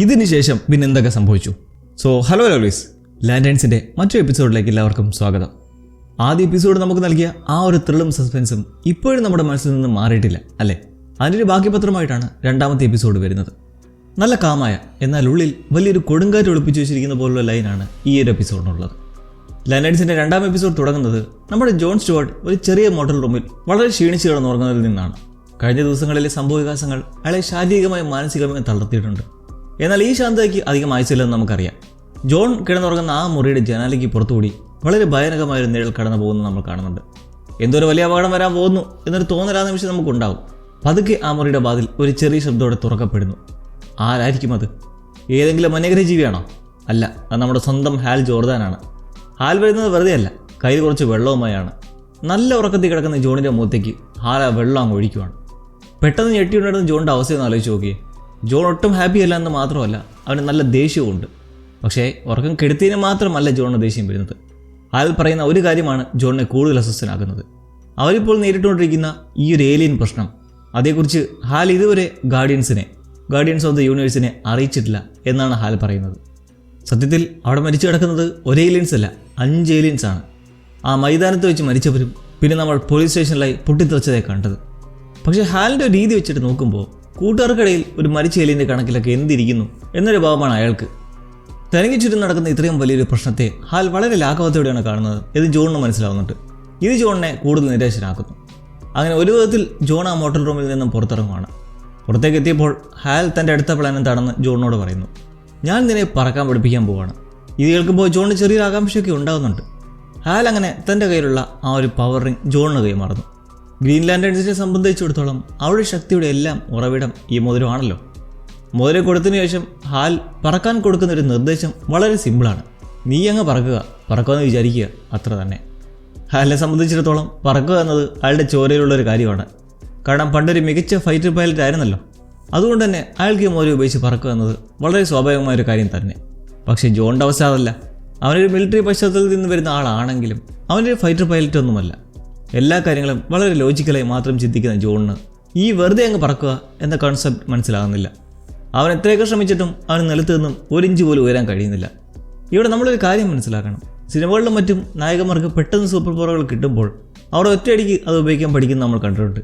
ഇതിനുശേഷം പിന്നെ എന്തൊക്കെ സംഭവിച്ചു? ഹലോ ലവ്ലീസ്, ലാൻഡേൺസിൻ്റെ മറ്റൊരു എപ്പിസോഡിലേക്ക് എല്ലാവർക്കും സ്വാഗതം. ആദ്യ എപ്പിസോഡ് നമുക്ക് നൽകിയ ആ ഒരു ത്രില്ലും സസ്പെൻസും ഇപ്പോഴും നമ്മുടെ മനസ്സിൽ നിന്ന് മാറിയിട്ടില്ല അല്ലേ? അതിൻ്റെ ഒരു ബാക്കി പത്രമായിട്ടാണ് രണ്ടാമത്തെ എപ്പിസോഡ് വരുന്നത്. നല്ല കാമായ എന്നാൽ ഉള്ളിൽ വലിയൊരു കൊടുങ്കാറ്റ് ഒളിപ്പിച്ചു വെച്ചിരിക്കുന്ന പോലുള്ള ലൈനാണ് ഈ ഒരു എപ്പിസോഡിനുള്ളത്. ലാൻഡേൺസിൻ്റെ രണ്ടാം എപ്പിസോഡ് തുടങ്ങുന്നത് നമ്മുടെ ജോൺ സ്റ്റുവർട്ട് ഒരു ചെറിയ മോട്ടൽ റൂമിൽ വളരെ ക്ഷീണിച്ച് കിടന്നുറങ്ങുന്നതിൽ നിന്നാണ്. കഴിഞ്ഞ ദിവസങ്ങളിലെ സംഭവവികാസങ്ങൾ അയാളെ ശാരീരികമായും മാനസികമായും തളർത്തിയിട്ടുണ്ട്. എന്നാൽ ഈ ശാന്തതയ്ക്ക് അധികം ആയുസില്ലെന്ന് നമുക്കറിയാം. ജോൺ കിടന്നുറങ്ങുന്ന ആ മുറിയുടെ ജനാലയ്ക്ക് പുറത്തുകൂടി വളരെ ഭയാനകമായൊരു നിഴൽ കടന്നു പോകുന്നത് നമ്മൾ കാണുന്നുണ്ട്. എന്തൊരു വലിയ അപകടം വരാൻ പോകുന്നു എന്നൊരു തോന്നലാ നിമിഷം നമുക്കുണ്ടാവും. പതുക്കെ ആ മുറിയുടെ വാതിൽ ഒരു ചെറിയ ശബ്ദത്തോടെ തുറക്കപ്പെടുന്നു. ആരായിരിക്കും അത്? ഏതെങ്കിലും അന്യഗ്രഹ ജീവിയാണോ? അല്ല, അത് നമ്മുടെ സ്വന്തം ഹാൽ ജോർദാനാണ്. ഹാൽ വരുന്നത് വെറുതെ അല്ല, കയ്യിൽ കുറച്ച് വെള്ളവുമായാണ്. നല്ല ഉറക്കത്തിൽ കിടക്കുന്ന ജോണിൻ്റെ മുഖത്തേക്ക് ഹാൽ ആ വെള്ളം അങ്ങ് ഒഴിക്കുവാണ്. പെട്ടെന്ന് ഞെട്ടിയുണ്ടായിരുന്ന ജോണിൻ്റെ അവസ്ഥയൊന്ന് ആലോചിച്ച് നോക്കിയേ. ജോൺ ഒട്ടും ഹാപ്പി അല്ല എന്ന് മാത്രമല്ല, അവന് നല്ല ദേഷ്യവുമുണ്ട്. പക്ഷേ ഉറക്കം കെടുത്തിയതിന് മാത്രമല്ല ജോണിന് ദേഷ്യം വരുന്നത്. ഹാൽ പറയുന്ന ഒരു കാര്യമാണ് ജോണിനെ കൂടുതൽ അസ്വസ്ഥനാക്കുന്നത്. അവരിപ്പോൾ നേരിട്ടുകൊണ്ടിരിക്കുന്ന ഈ ഒരു ഏലിയൻ പ്രശ്നം, അതേക്കുറിച്ച് ഹാൽ ഇതുവരെ ഗാർഡിയൻസ് ഓഫ് ദ യൂണിവേഴ്സിനെ അറിയിച്ചിട്ടില്ല എന്നാണ് ഹാൽ പറയുന്നത്. സത്യത്തിൽ അവിടെ മരിച്ചു കിടക്കുന്നത് ഒരു ഏലിയൻസ് അല്ല, 5 ഏലിയൻസാണ്. ആ മൈതാനത്ത് വെച്ച് മരിച്ചവരും പിന്നെ നമ്മൾ പോലീസ് സ്റ്റേഷനിലായി പൊട്ടിത്തെറിച്ചതേ കണ്ടത്. പക്ഷേ ഹാലിൻ്റെ രീതി വെച്ചിട്ട് നോക്കുമ്പോൾ കൂട്ടുകാർക്കിടയിൽ ഒരു മരിച്ച ഏലിയൻ്റെ കണക്കിലൊക്കെ എന്തിരിക്കുന്നു എന്നൊരു ഭാവമാണ് അയാൾക്ക്. തനിക്ക് ചുറ്റും നടക്കുന്ന ഇത്രയും വലിയൊരു പ്രശ്നത്തെ ഹാൽ വളരെ ലാഘവത്തോടെയാണ് കാണുന്നത് എന്ന് ജോണിന് മനസ്സിലാവുന്നുണ്ട്. ഇത് ജോണിനെ കൂടുതൽ നിരാശനാക്കുന്നു. അങ്ങനെ ഒരു വിധത്തിൽ ജോൺ ആ മോട്ടൽ റൂമിൽ നിന്നും പുറത്തിറങ്ങുകയാണ്. പുറത്തേക്ക് എത്തിയപ്പോൾ ഹാൽ തൻ്റെ അടുത്ത പ്ലാൻ എന്താണെന്ന് ജോണിനോട് പറയുന്നു. ഞാൻ നിന്നെ പറക്കാൻ പഠിപ്പിക്കാൻ പോവാണ്. ഇത് കേൾക്കുമ്പോൾ ജോണിന് ചെറിയൊരു ആകാംക്ഷയൊക്കെ ഉണ്ടാകുന്നുണ്ട്. ഹാൽ അങ്ങനെ തൻ്റെ കയ്യിലുള്ള ആ ഒരു പവർ റിംഗ് ജോണിന് കൈമാറുന്നു. ഗ്രീൻ ലാൻഡേൺസിനെ സംബന്ധിച്ചിടത്തോളം അവരുടെ ശക്തിയുടെ എല്ലാം ഉറവിടം ഈ മോതിരമാണല്ലോ. മോതിരം കൊടുത്തതിന് ശേഷം ഹാൽ പറക്കാൻ കൊടുക്കുന്ന ഒരു നിർദ്ദേശം വളരെ സിമ്പിളാണ്. നീ അങ്ങ് പറക്കുമെന്ന് വിചാരിക്കുക, അത്ര തന്നെ. ഹാലിനെ സംബന്ധിച്ചിടത്തോളം പറക്കുക എന്നത് അയാളുടെ ചോരയിലുള്ളൊരു കാര്യമാണ്. കാരണം പണ്ടൊരു മികച്ച ഫൈറ്റർ പൈലറ്റ് ആയിരുന്നല്ലോ. അതുകൊണ്ട് തന്നെ അയാൾക്ക് ഈ മോതിരം ഉപയോഗിച്ച് പറക്കുക എന്നത് വളരെ സ്വാഭാവികമായൊരു കാര്യം തന്നെ. പക്ഷേ ജോണിൻ്റെ അവസ്ഥ അതല്ല. അവനൊരു മിലിറ്ററി പശ്ചാത്തലത്തിൽ നിന്ന് വരുന്ന ആളാണെങ്കിലും അവനൊരു ഫൈറ്റർ പൈലറ്റ് ഒന്നുമല്ല. എല്ലാ കാര്യങ്ങളും വളരെ ലോജിക്കലായി മാത്രം ചിന്തിക്കുന്ന ജോണിന് ഈ വെറുതെ അങ്ങ് പറക്കുക എന്ന കോൺസെപ്റ്റ് മനസ്സിലാകുന്നില്ല. അവൻ എത്രയൊക്കെ ശ്രമിച്ചിട്ടും അവന് നിലത്ത് നിന്നും 1 ഇഞ്ച് പോലും ഉയരാൻ കഴിയുന്നില്ല. ഇവിടെ നമ്മളൊരു കാര്യം മനസ്സിലാക്കണം. സിനിമകളിലും മറ്റും നായകന്മാർക്ക് പെട്ടെന്ന് സൂപ്പർ പവറുകൾ കിട്ടുമ്പോൾ അവർ ഒറ്റയടിക്ക് അത് ഉപയോഗിക്കാൻ പഠിക്കുന്നത് നമ്മൾ കണ്ടിട്ടുണ്ട്.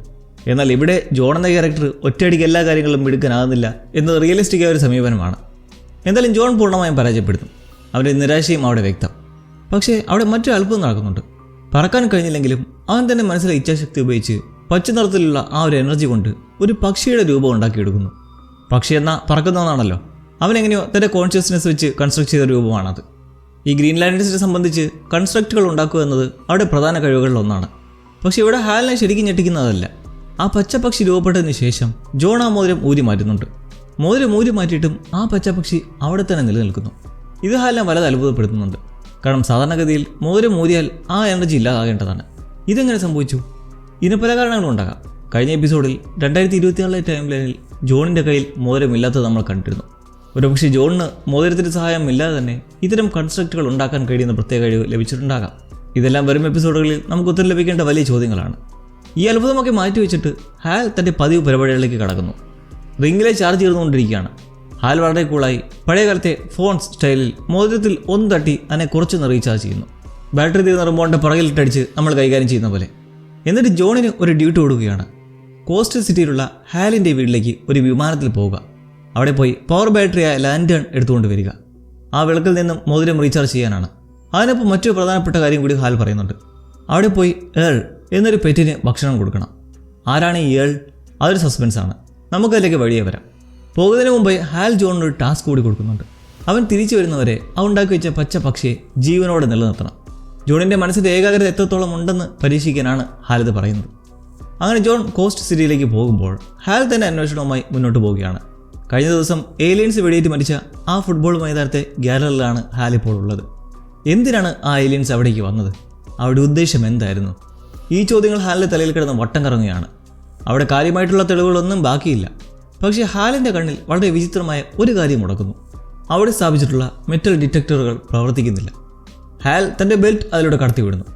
എന്നാൽ ഇവിടെ ജോൺ എന്ന ക്യാരക്ടർ ഒറ്റയടിക്ക് എല്ലാ കാര്യങ്ങളും എടുക്കാനാകുന്നില്ല എന്നത് റിയലിസ്റ്റിക്കായ ഒരു സമീപനമാണ്. എന്തായാലും ജോൺ പൂർണ്ണമായും പരാജയപ്പെടുത്തും. അവൻ്റെ നിരാശയും അവിടെ വ്യക്തം. പക്ഷേ അവിടെ മറ്റൊരു അത്ഭുതം നടക്കുന്നുണ്ട്. പറക്കാൻ കഴിഞ്ഞില്ലെങ്കിലും അവൻ തന്നെ മനസ്സിലെ ഇച്ഛാശക്തി ഉപയോഗിച്ച് പച്ച നിറത്തിലുള്ള ആ ഒരു എനർജി കൊണ്ട് ഒരു പക്ഷിയുടെ രൂപം ഉണ്ടാക്കിയെടുക്കുന്നു. പക്ഷി എന്നാൽ പറക്കുന്നതാണല്ലോ. അവനെങ്ങനെയോ തൻ്റെ കോൺഷ്യസ്നെസ് വെച്ച് കൺസ്ട്രക്ട് ചെയ്ത രൂപമാണത്. ഈ ഗ്രീൻ ലാൻഡേഴ്സിനെ സംബന്ധിച്ച് കൺസ്ട്രക്റ്റുകൾ ഉണ്ടാക്കുക എന്നത് അവിടെ പ്രധാന കഴിവുകളിൽ ഒന്നാണ്. പക്ഷേ ഇവിടെ ഹാലിനെ ശരിക്കും ഞെട്ടിക്കുന്നതല്ല. ആ പച്ചപ്പക്ഷി രൂപപ്പെട്ടതിന് ശേഷം ജോൺ ആ മോതിരം ഊരി മാറ്റുന്നുണ്ട്. മോതിരം ഊരി മാറ്റിയിട്ടും ആ പച്ചപ്പക്ഷി അവിടെ തന്നെ നിലനിൽക്കുന്നു. ഇത് ഹാലിനെ വലത് അത്ഭുതപ്പെടുത്തുന്നുണ്ട്. കാരണം സാധാരണഗതിയിൽ മോതിരം ഊരിയാൽ ആ എനർജി ഇല്ലാതാകേണ്ടതാണ്. ഇതെങ്ങനെ സംഭവിച്ചു? ഇതിന് പല കാരണങ്ങളും ഉണ്ടാകാം. കഴിഞ്ഞ എപ്പിസോഡിൽ 2024 ടൈം ലൈനിൽ ജോണിൻ്റെ കയ്യിൽ മോതിരമില്ലാത്തത് നമ്മൾ കണ്ടിരുന്നു. ഒരുപക്ഷെ ജോണിന് മോതിരത്തിൻ്റെ സഹായം ഇല്ലാതെ തന്നെ ഇത്തരം കൺസ്ട്രക്റ്റുകൾ ഉണ്ടാക്കാൻ കഴിയുന്ന പ്രത്യേക കഴിവ് ലഭിച്ചിട്ടുണ്ടാകാം. ഇതെല്ലാം വരും എപ്പിസോഡുകളിൽ നമുക്ക് ഉത്തരം ലഭിക്കേണ്ട വലിയ ചോദ്യങ്ങളാണ്. ഈ അത്ഭുതമൊക്കെ മാറ്റിവെച്ചിട്ട് ഹാൽ തൻ്റെ പതിവ് പരിപാടികളിലേക്ക് കടക്കുന്നു. റിങ്ങിലെ ചാർജ് ചെയ്തുകൊണ്ടിരിക്കുകയാണ്. ഹാൽ വളരെ കൂളായി പഴയ കാലത്തെ ഫോൺ സ്റ്റൈലിൽ മോതിരത്തിൽ ഒന്ന് തട്ടി അതിനെ കുറച്ചൊന്ന് റീചാർജ് ചെയ്യുന്നു. ബാറ്ററി തീർന്ന റിമോട്ടിൻ്റെ പുറകിലിട്ടടിച്ച് നമ്മൾ കൈകാര്യം ചെയ്യുന്ന പോലെ. എന്നിട്ട് ജോണിന് ഒരു ഡ്യൂട്ടി കൊടുക്കുകയാണ്. കോസ്റ്റ് സിറ്റിയിലുള്ള ഹാലിൻ്റെ വീട്ടിലേക്ക് ഒരു വിമാനത്തിൽ പോവുക. അവിടെ പോയി പവർ ബാറ്ററിയായ ലാൻഡേൺ എടുത്തുകൊണ്ട് വരിക. ആ വിളക്കിൽ നിന്നും മോതിരം റീചാർജ് ചെയ്യാനാണ്. അതിനൊപ്പം മറ്റൊരു പ്രധാനപ്പെട്ട കാര്യം കൂടി ഹാൽ പറയുന്നുണ്ട്. അവിടെ പോയി ഏൾ എന്നൊരു പെറ്റിന് ഭക്ഷണം കൊടുക്കണം. ആരാണ് ഈ ഏൾ? അതൊരു സസ്പെൻസാണ്. നമുക്കതിലേക്ക് വഴിയേ വരാം. പോകുന്നതിന് മുമ്പേ ഹാൽ ജോണിനൊരു ടാസ്ക് കൂടി കൊടുക്കുന്നുണ്ട്. അവൻ തിരിച്ചു വരുന്നവരെ അവൻ ഉണ്ടാക്കി വെച്ച പച്ച പക്ഷിയെ ജീവനോടെ നിലനിർത്തണം. ജോണിൻ്റെ മനസ്സിൻ്റെ ഏകാഗ്രത എത്രത്തോളം ഉണ്ടെന്ന് പരീക്ഷിക്കാനാണ് ഹാൽ ഇത് പറയുന്നത്. അങ്ങനെ ജോൺ കോസ്റ്റ് സിറ്റിയിലേക്ക് പോകുമ്പോൾ ഹാൽ തന്നെ അന്വേഷണവുമായി മുന്നോട്ട് പോവുകയാണ്. കഴിഞ്ഞ ദിവസം ഏലിയൻസ് വെടിയേറ്റ് മരിച്ച ആ ഫുട്ബോൾ മൈതാനത്തെ ഗ്യാലറിയിലാണ് ഹാൽ ഇപ്പോൾ ഉള്ളത്. എന്തിനാണ് ആ ഏലിയൻസ് അവിടേക്ക് വന്നത്? അവരുടെ ഉദ്ദേശം എന്തായിരുന്നു? ഈ ചോദ്യങ്ങൾ ഹാലിൻ്റെ തലയിൽ കിടന്ന് വട്ടം കറങ്ങുകയാണ്. അവിടെ കാര്യമായിട്ടുള്ള തെളിവുകളൊന്നും ബാക്കിയില്ല. പക്ഷേ ഹാലിൻ്റെ കണ്ണിൽ വളരെ വിചിത്രമായ ഒരു കാര്യം മുടക്കുന്നു. അവിടെ സ്ഥാപിച്ചിട്ടുള്ള മെറ്റൽ ഡിറ്റക്ടറുകൾ പ്രവർത്തിക്കുന്നില്ല. ഹാൽ തൻ്റെ ബെൽറ്റ് അതിലൂടെ കടത്തിവിടുന്നു.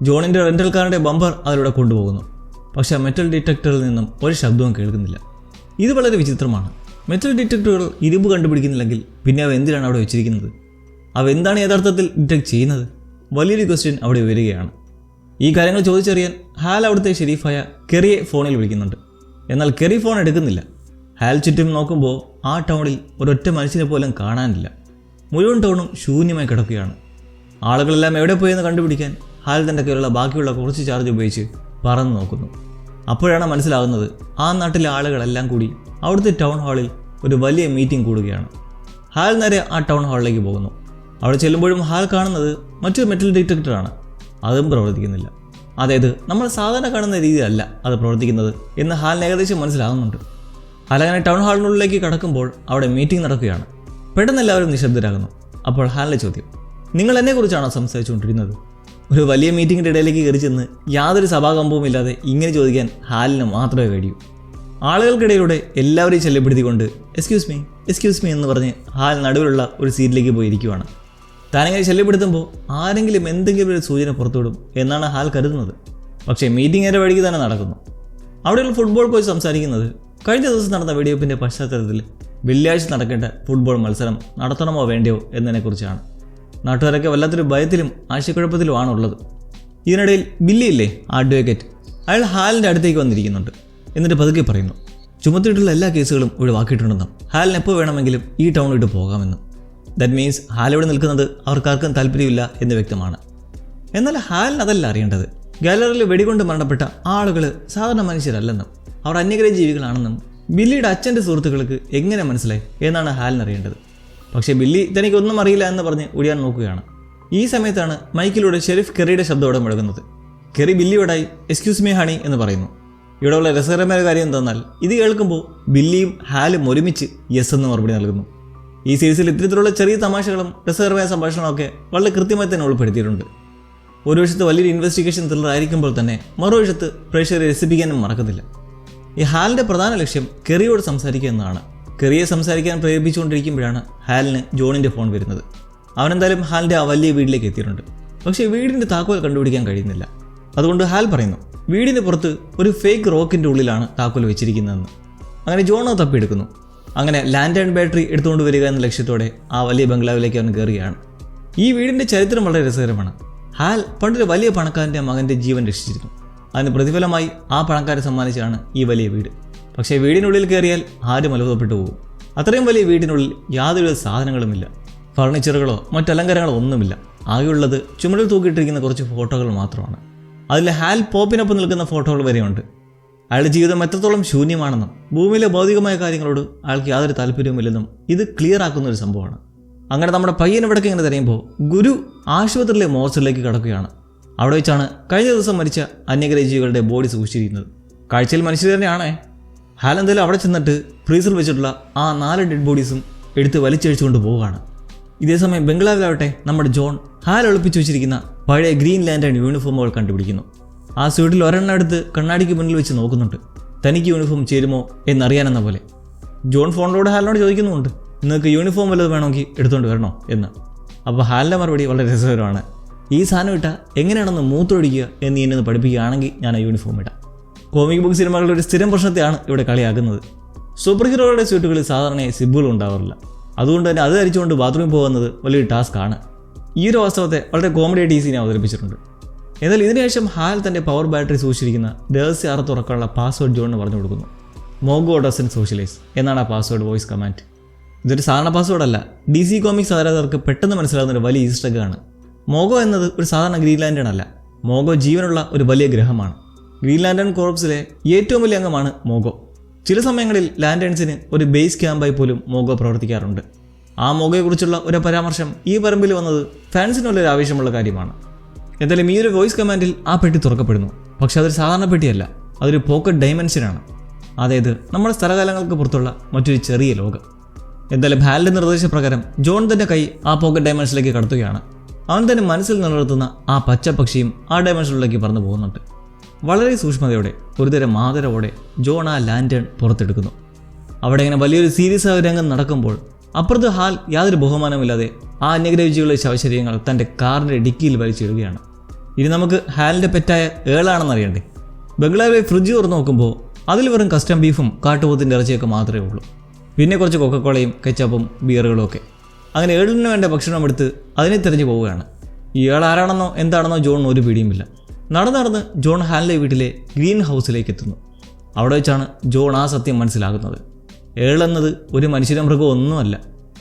ജോണിൻ്റെ റെൻ്റൽ കാറിൻ്റെ ബമ്പർ അതിലൂടെ കൊണ്ടുപോകുന്നു. പക്ഷേ മെറ്റൽ ഡിറ്റക്ടറിൽ നിന്നും ഒരു ശബ്ദവും കേൾക്കുന്നില്ല. ഇത് വളരെ വിചിത്രമാണ്. മെറ്റൽ ഡിറ്റക്ടറുകൾ ഇരുമ്പ് കണ്ടുപിടിക്കുന്നില്ലെങ്കിൽ പിന്നെ അവ എന്തിനാണ് അവിടെ വെച്ചിരിക്കുന്നത്? അവ എന്താണ് യഥാർത്ഥത്തിൽ ഡിറ്റക്ട് ചെയ്യുന്നത്? വലിയൊരു ക്വസ്റ്റ്യൻ അവിടെ വരികയാണ്. ഈ കാര്യങ്ങൾ ചോദിച്ചറിയാൻ ഹാൽ അവിടുത്തെ ഷെരീഫായ കെറിയെ ഫോണിൽ വിളിക്കുന്നുണ്ട്. എന്നാൽ കെറി ഫോൺ എടുക്കുന്നില്ല. ഹാൽ ചുറ്റും നോക്കുമ്പോൾ ആ ടൗണിൽ ഒരൊറ്റ മനുഷ്യനെ പോലും കാണാനില്ല. മുഴുവൻ ടൗണും ശൂന്യമായി കിടക്കുകയാണ്. ആളുകളെല്ലാം എവിടെ പോയെന്ന് കണ്ടുപിടിക്കാൻ ഹാൽ തൻ്റെ കയ്യിലുള്ള ബാക്കിയുള്ള കുറച്ച് ചാർജ് ഉപയോഗിച്ച് പറന്ന് നോക്കുന്നു. അപ്പോഴാണ് മനസ്സിലാകുന്നത് ആ നാട്ടിലെ ആളുകളെല്ലാം കൂടി അവിടുത്തെ ടൗൺ ഹാളിൽ ഒരു വലിയ മീറ്റിംഗ് കൂടുകയാണ്. ഹാൽ നേരെ ആ ടൗൺ ഹാളിലേക്ക് പോകുന്നു. അവിടെ ചെല്ലുമ്പോഴും ഹാൽ കാണുന്നത് മറ്റൊരു മെറ്റൽ ഡിറ്റക്ടറാണ്. അതും പ്രവർത്തിക്കുന്നില്ല. അതായത് നമ്മൾ സാധാരണ കാണുന്ന രീതിയിലല്ല അത് പ്രവർത്തിക്കുന്നത് എന്ന് ഹാലിന് ഏകദേശം മനസ്സിലാകുന്നുണ്ട്. ഹാൽ അങ്ങനെ ടൗൺ ഹാളിനുള്ളിലേക്ക് കടക്കുമ്പോൾ അവിടെ മീറ്റിംഗ് നടക്കുകയാണ്. പെട്ടെന്ന് എല്ലാവരും നിശബ്ദരാകുന്നു. അപ്പോൾ ഹാലിൻ്റെ ചോദ്യം, നിങ്ങൾ എന്നെക്കുറിച്ചാണോ സംസാരിച്ചുകൊണ്ടിരുന്നത്? ഒരു വലിയ മീറ്റിങ്ങിൻ്റെ ഇടയിലേക്ക് കയറി ചെന്ന് യാതൊരു സഭാകമ്പവും ഇല്ലാതെ ഇങ്ങനെ ചോദിക്കാൻ ഹാലിന് മാത്രമേ കഴിയൂ. ആളുകൾക്കിടയിലൂടെ എല്ലാവരെയും ശല്യപ്പെടുത്തിക്കൊണ്ട് എക്സ്ക്യൂസ് മീ എന്ന് പറഞ്ഞ് ഹാൽ നടുവിലുള്ള ഒരു സീറ്റിലേക്ക് പോയിരിക്കുവാണ്. താനിങ്ങനെ ശല്യപ്പെടുത്തുമ്പോൾ ആരെങ്കിലും എന്തെങ്കിലും ഒരു സൂചന പുറത്തുവിടും എന്നാണ് ഹാൽ കരുതുന്നത്. പക്ഷേ മീറ്റിംഗിൻ്റെ വഴിക്ക് തന്നെ നടക്കുന്നു. അവിടെയുള്ള ഫുട്ബോൾ കോച്ച് സംസാരിക്കുന്നത് കഴിഞ്ഞ ദിവസം നടന്ന വെടിവെപ്പിൻ്റെ പശ്ചാത്തലത്തിൽ വെള്ളിയാഴ്ച നടക്കേണ്ട ഫുട്ബോൾ മത്സരം നടത്തണമോ വേണ്ടയോ എന്നതിനെക്കുറിച്ചാണ്. നാട്ടുകാരൊക്കെ വല്ലാത്തൊരു ഭയത്തിലും ആശയക്കുഴപ്പത്തിലുമാണുള്ളത്. ഇതിനിടയിൽ ബില്ലിയില്ലേ, അഡ്വക്കേറ്റ്, അയാൾ ഹാലിൻ്റെ അടുത്തേക്ക് വന്നിരിക്കുന്നുണ്ട്. എന്നിട്ട് പതുക്കെ പറയുന്നു, ചുമത്തിയിട്ടുള്ള എല്ലാ കേസുകളും ഒഴിവാക്കിയിട്ടുണ്ടെന്നും ഹാലിന് എപ്പോൾ വേണമെങ്കിലും ഈ ടൗൺ വിട്ട് പോകാമെന്നും. ദാറ്റ് മീൻസ് ഹാൽ ഇവിടെ നിൽക്കുന്നത് അവർക്കാർക്കും താല്പര്യമില്ല എന്ന് വ്യക്തമാണ്. എന്നാൽ ഹാലിന് അതല്ല അറിയേണ്ടത്. ഗാലറിയിൽ വെടികൊണ്ട് മരണപ്പെട്ട ആളുകൾ സാധാരണ മനുഷ്യരല്ലെന്നും അവർ അന്യഗ്രഹ ജീവികളാണെന്നും ബില്ലിയുടെ അച്ഛൻ്റെ സുഹൃത്തുക്കൾക്ക് എങ്ങനെ മനസ്സിലായി എന്നാണ് ഹാലിന് അറിയേണ്ടത്. പക്ഷേ ബില്ലി തനിക്കൊന്നും അറിയില്ല എന്ന് പറഞ്ഞ് ഒഴിയാൻ നോക്കുകയാണ്. ഈ സമയത്താണ് മൈക്കിലൂടെ ഷെരീഫ് കെറിയുടെ ശബ്ദത്തോടെ മുഴങ്ങുന്നത്. കെറി ബില്ലിയോടായി എക്സ്ക്യൂസ് മീ ഹണി എന്ന് പറയുന്നു. ഇവിടെയുള്ള രസകരമായ കാര്യം എന്തെന്നാൽ ഇത് കേൾക്കുമ്പോൾ ബില്ലിയും ഹാലും ഒരുമിച്ച് യെസ് എന്ന് മറുപടി നൽകുന്നു. ഈ സീരീസിൽ ഇത്തരത്തിലുള്ള ചെറിയ തമാശകളും രസകരമായ സംഭാഷണമൊക്കെ വളരെ കൃത്യമായി തന്നെ ഉൾപ്പെടുത്തിയിട്ടുണ്ട്. ഒരു വശത്ത് വലിയൊരു ഇൻവെസ്റ്റിഗേഷൻ ത്രില്ലർ ആയിരിക്കുമ്പോൾ തന്നെ മറുവശത്ത് പ്രേക്ഷകരെ രസിപ്പിക്കാനും മറക്കത്തില്ല. ഈ ഹാലിൻ്റെ പ്രധാന ലക്ഷ്യം കെറിയോട് സംസാരിക്കുക എന്നതാണ്. കെറിയെ സംസാരിക്കാൻ പ്രേരിപ്പിച്ചുകൊണ്ടിരിക്കുമ്പോഴാണ് ഹാലിന് ജോണിൻ്റെ ഫോൺ വരുന്നത്. അവനെന്തായാലും ഹാലിൻ്റെ ആ വലിയ വീട്ടിലേക്ക് എത്തിയിട്ടുണ്ട്. പക്ഷേ വീടിൻ്റെ താക്കോൽ കണ്ടുപിടിക്കാൻ കഴിയുന്നില്ല. അതുകൊണ്ട് ഹാൽ പറയുന്നു വീടിന് പുറത്ത് ഒരു ഫേക്ക് റോക്കിൻ്റെ ഉള്ളിലാണ് താക്കോൽ വെച്ചിരിക്കുന്നതെന്ന്. അങ്ങനെ ജോൺ അത് തപ്പിയെടുക്കുന്നു. അങ്ങനെ ലാൻഡ് ആൻഡ് ബാറ്ററി എടുത്തുകൊണ്ട് വരിക എന്ന ലക്ഷ്യത്തോടെ ആ വലിയ ബംഗ്ലാവിലേക്ക് അവൻ കയറുകയാണ്. ഈ വീടിൻ്റെ ചരിത്രം വളരെ രസകരമാണ്. ഹാൽ പണ്ടൊരു വലിയ പണക്കാരൻ്റെ മകൻ്റെ ജീവൻ രക്ഷിച്ചിരുന്നു. അതിന് പ്രതിഫലമായി ആ പണക്കാരെ സമ്മാനിച്ചാണ് ഈ വലിയ വീട്. പക്ഷേ വീടിനുള്ളിൽ കയറിയാൽ ആരും അത്ഭുതപ്പെട്ടു പോകും. അത്രയും വലിയ വീടിനുള്ളിൽ യാതൊരു സാധനങ്ങളുമില്ല. ഫർണിച്ചറുകളോ മറ്റലങ്കാരങ്ങളോ ഒന്നുമില്ല. ആകെയുള്ളത് ചുമരിൽ തൂക്കിയിട്ടിരിക്കുന്ന കുറച്ച് ഫോട്ടോകൾ മാത്രമാണ്. അതിൽ ഹാൽ പോപ്പിനൊപ്പം നിൽക്കുന്ന ഫോട്ടോകൾ വരെയുണ്ട്. അയാളുടെ ജീവിതം എത്രത്തോളം ശൂന്യമാണെന്നും ഭൂമിയിലെ ഭൗതികമായ കാര്യങ്ങളോട് അയാൾക്ക് യാതൊരു താല്പര്യവുമില്ലെന്നും ഇത് ക്ലിയർ ആക്കുന്ന ഒരു സംഭവമാണ്. അങ്ങനെ നമ്മുടെ പയ്യൻ ഇവിടേക്ക് ഇങ്ങനെ തിരയുമ്പോൾ ഗുരു ആശുപത്രിയിലെ മോർച്ചറിലേക്ക് കടക്കുകയാണ്. അവിടെ വെച്ചാണ് കഴിഞ്ഞ ദിവസം മരിച്ച അന്യഗ്രഹ ജീവികളുടെ ബോഡി സൂക്ഷിച്ചിരിക്കുന്നത്. കാഴ്ചയിൽ മനുഷ്യർ തന്നെയാണേ. ഹാൽ എന്തായാലും അവിടെ ചെന്നിട്ട് ഫ്രീസറിൽ വെച്ചിട്ടുള്ള ആ 4 ഡെഡ് ബോഡീസും എടുത്ത് വലിച്ചഴിച്ചുകൊണ്ട് പോവുകയാണ്. ഇതേസമയം ബംഗ്ലാവിലാവട്ടെ നമ്മുടെ ജോൺ ഹാൽ ഒളിപ്പിച്ചു വെച്ചിരിക്കുന്ന പഴയ ഗ്രീൻ ലാൻഡേൺ യൂണിഫോമുകൾ കണ്ടുപിടിക്കുന്നു. ആ സ്യൂട്ടിൽ ഒരെണ്ണം എടുത്ത് കണ്ണാടിക്ക് മുന്നിൽ വെച്ച് നോക്കുന്നുണ്ട്. തനിക്ക് യൂണിഫോം ചേരുമോ എന്നറിയാനെന്ന പോലെ. ജോൺ ഫോണിലൂടെ ഹാലിനോട് ചോദിക്കുന്നുമുണ്ട്, നിങ്ങൾക്ക് യൂണിഫോം വല്ലതും വേണമെങ്കിൽ എടുത്തുകൊണ്ട് വരണോ എന്ന്. അപ്പോൾ ഹാലിൻ്റെ മറുപടി വളരെ രസകരമാണ്. ഈ സാധനം ഇട്ടാൽ എങ്ങനെയാണെന്ന് മൂത്തൊഴിക്കുക എന്ന് എന്നെ പഠിപ്പിക്കുകയാണെങ്കിൽ ഞാൻ ആ യൂണിഫോം ഇടാം. കോമിക് ബുക്ക് സിനിമകളുടെ ഒരു സ്ഥിരം പ്രശ്നത്തെയാണ് ഇവിടെ കളിയാക്കുന്നത്. സൂപ്പർ ഹീറോകളുടെ സ്യൂട്ടുകളിൽ സാധാരണയായി സിബുകൾ ഉണ്ടാവാറില്ല. അതുകൊണ്ട് തന്നെ അത് ധരിച്ചുകൊണ്ട് ബാത്റൂമിൽ പോകുന്നത് വലിയൊരു ടാസ്ക്കാണ്. ഈ ഒരു വാസ്തവത്തെ വളരെ കോമഡിയായിട്ട് ഈ സീനെ അവതരിപ്പിച്ചിട്ടുണ്ട്. എന്നാൽ ഇതിനുശേഷം ഹാൽ തൻ്റെ പവർ ബാറ്ററി സൂക്ഷിച്ചിരിക്കുന്ന രഹസ്യ അറ തുറക്കാനുള്ള പാസ്വേഡ് ജോണിന് പറഞ്ഞു കൊടുക്കുന്നു. മോഗോ ഡസൻറ്റ് സോഷ്യലൈസ് എന്നാണ് ആ പാസ്വേഡ് വോയിസ് കമാൻഡ്. ഇതൊരു സാധാരണ പാസ്വേഡ് അല്ല. DC കോമിക്സ് ആരാധകർക്ക് പെട്ടെന്ന് മനസ്സിലാകുന്ന ഒരു വലിയ ഈസ്റ്റർ എഗ്ഗാണ്. മോഗോ എന്നത് ഒരു സാധാരണ ഗ്രീൻ ലാൻഡേൺ അല്ല. മോഗോ ജീവനുള്ള ഒരു വലിയ ഗ്രഹമാണ്. ഗ്രീൻ ലാൻഡേൺ കോർപ്സിലെ ഏറ്റവും വലിയ അംഗമാണ് മോഗോ. ചില സമയങ്ങളിൽ ലാൻഡേൺസിന് ഒരു ബേസ് ക്യാമ്പായി പോലും മോഗോ പ്രവർത്തിക്കാറുണ്ട്. ആ മോഗോയെക്കുറിച്ചുള്ള ഒരു പരാമർശം ഈ പറമ്പിൽ വന്നത് ഫാൻസിനുള്ളൊരു ആവശ്യമുള്ള കാര്യമാണ്. എന്തായാലും ഈ ഒരു വോയിസ് കമാൻഡിൽ ആ പെട്ടി തുറക്കപ്പെടുന്നു. പക്ഷെ അതൊരു സാധാരണ പെട്ടിയല്ല, അതൊരു പോക്കറ്റ് ഡൈമെൻഷനാണ്. അതായത് നമ്മുടെ സ്ഥലകാലങ്ങൾക്ക് പുറത്തുള്ള മറ്റൊരു ചെറിയ ലോകം. എന്തായാലും ഹാലിൻ്റെ നിർദ്ദേശപ്രകാരം ജോൺ തൻ്റെ കൈ ആ പോക്കറ്റ് ഡൈമെൻഷനിലേക്ക് കടത്തുകയാണ്. അവൻ തന്നെ മനസ്സിൽ നിലനിർത്തുന്ന ആ പച്ച പക്ഷിയും ആ ഡൈമെൻഷനിലേക്ക് പറന്നു പോകുന്നുണ്ട്. വളരെ സൂക്ഷ്മതയോടെ ഒരുതരം ആദരവോടെ ജോൺ ആ ലാൻഡേൺ പുറത്തെടുക്കുന്നു. അവിടെ ഇങ്ങനെ വലിയൊരു സീരിയസ് ആയ രംഗം നടക്കുമ്പോൾ അപ്പുറത്ത് ഹാൽ യാതൊരു ബഹുമാനമില്ലാതെ ആ അന്യഗ്രഹജീവികളുടെ ശവശരീരങ്ങൾ തൻ്റെ കാറിൻ്റെ ഡിക്കിയിൽ വലിച്ചിടുകയാണ്. ഇനി നമുക്ക് ഹാലിൻ്റെ പെറ്റായ ഏളാണെന്ന് അറിയണ്ടേ. ബംഗ്ലാവിലെ ഫ്രിഡ്ജ് തുറന്ന് നോക്കുമ്പോൾ അതിൽ വെറും കസ്റ്റം ബീഫും കാട്ടുപോത്തിൻ്റെ ഇറച്ചിയൊക്കെ മാത്രമേ ഉള്ളൂ. പിന്നെ കുറച്ച് കൊക്കക്കോളയും കെച്ചപ്പും ബിയറുകളും ഒക്കെ. അങ്ങനെ ഏളിന് വേണ്ട ഭക്ഷണം എടുത്ത് അതിനെ തിരഞ്ഞു പോവുകയാണ്. ഇയാൾ ആരാണെന്നോ എന്താണെന്നോ ജോൺ ഒരു പിടിയുമില്ല. നടന്ന് ജോൺ ഹാലിൻ്റെ വീട്ടിലെ ഗ്രീൻ ഹൗസിലേക്ക് എത്തുന്നു. അവിടെ വെച്ചാണ് ജോൺ ആ സത്യം മനസ്സിലാകുന്നത്. ഏളെന്നത് ഒരു മനുഷ്യര മൃഗം ഒന്നുമല്ല,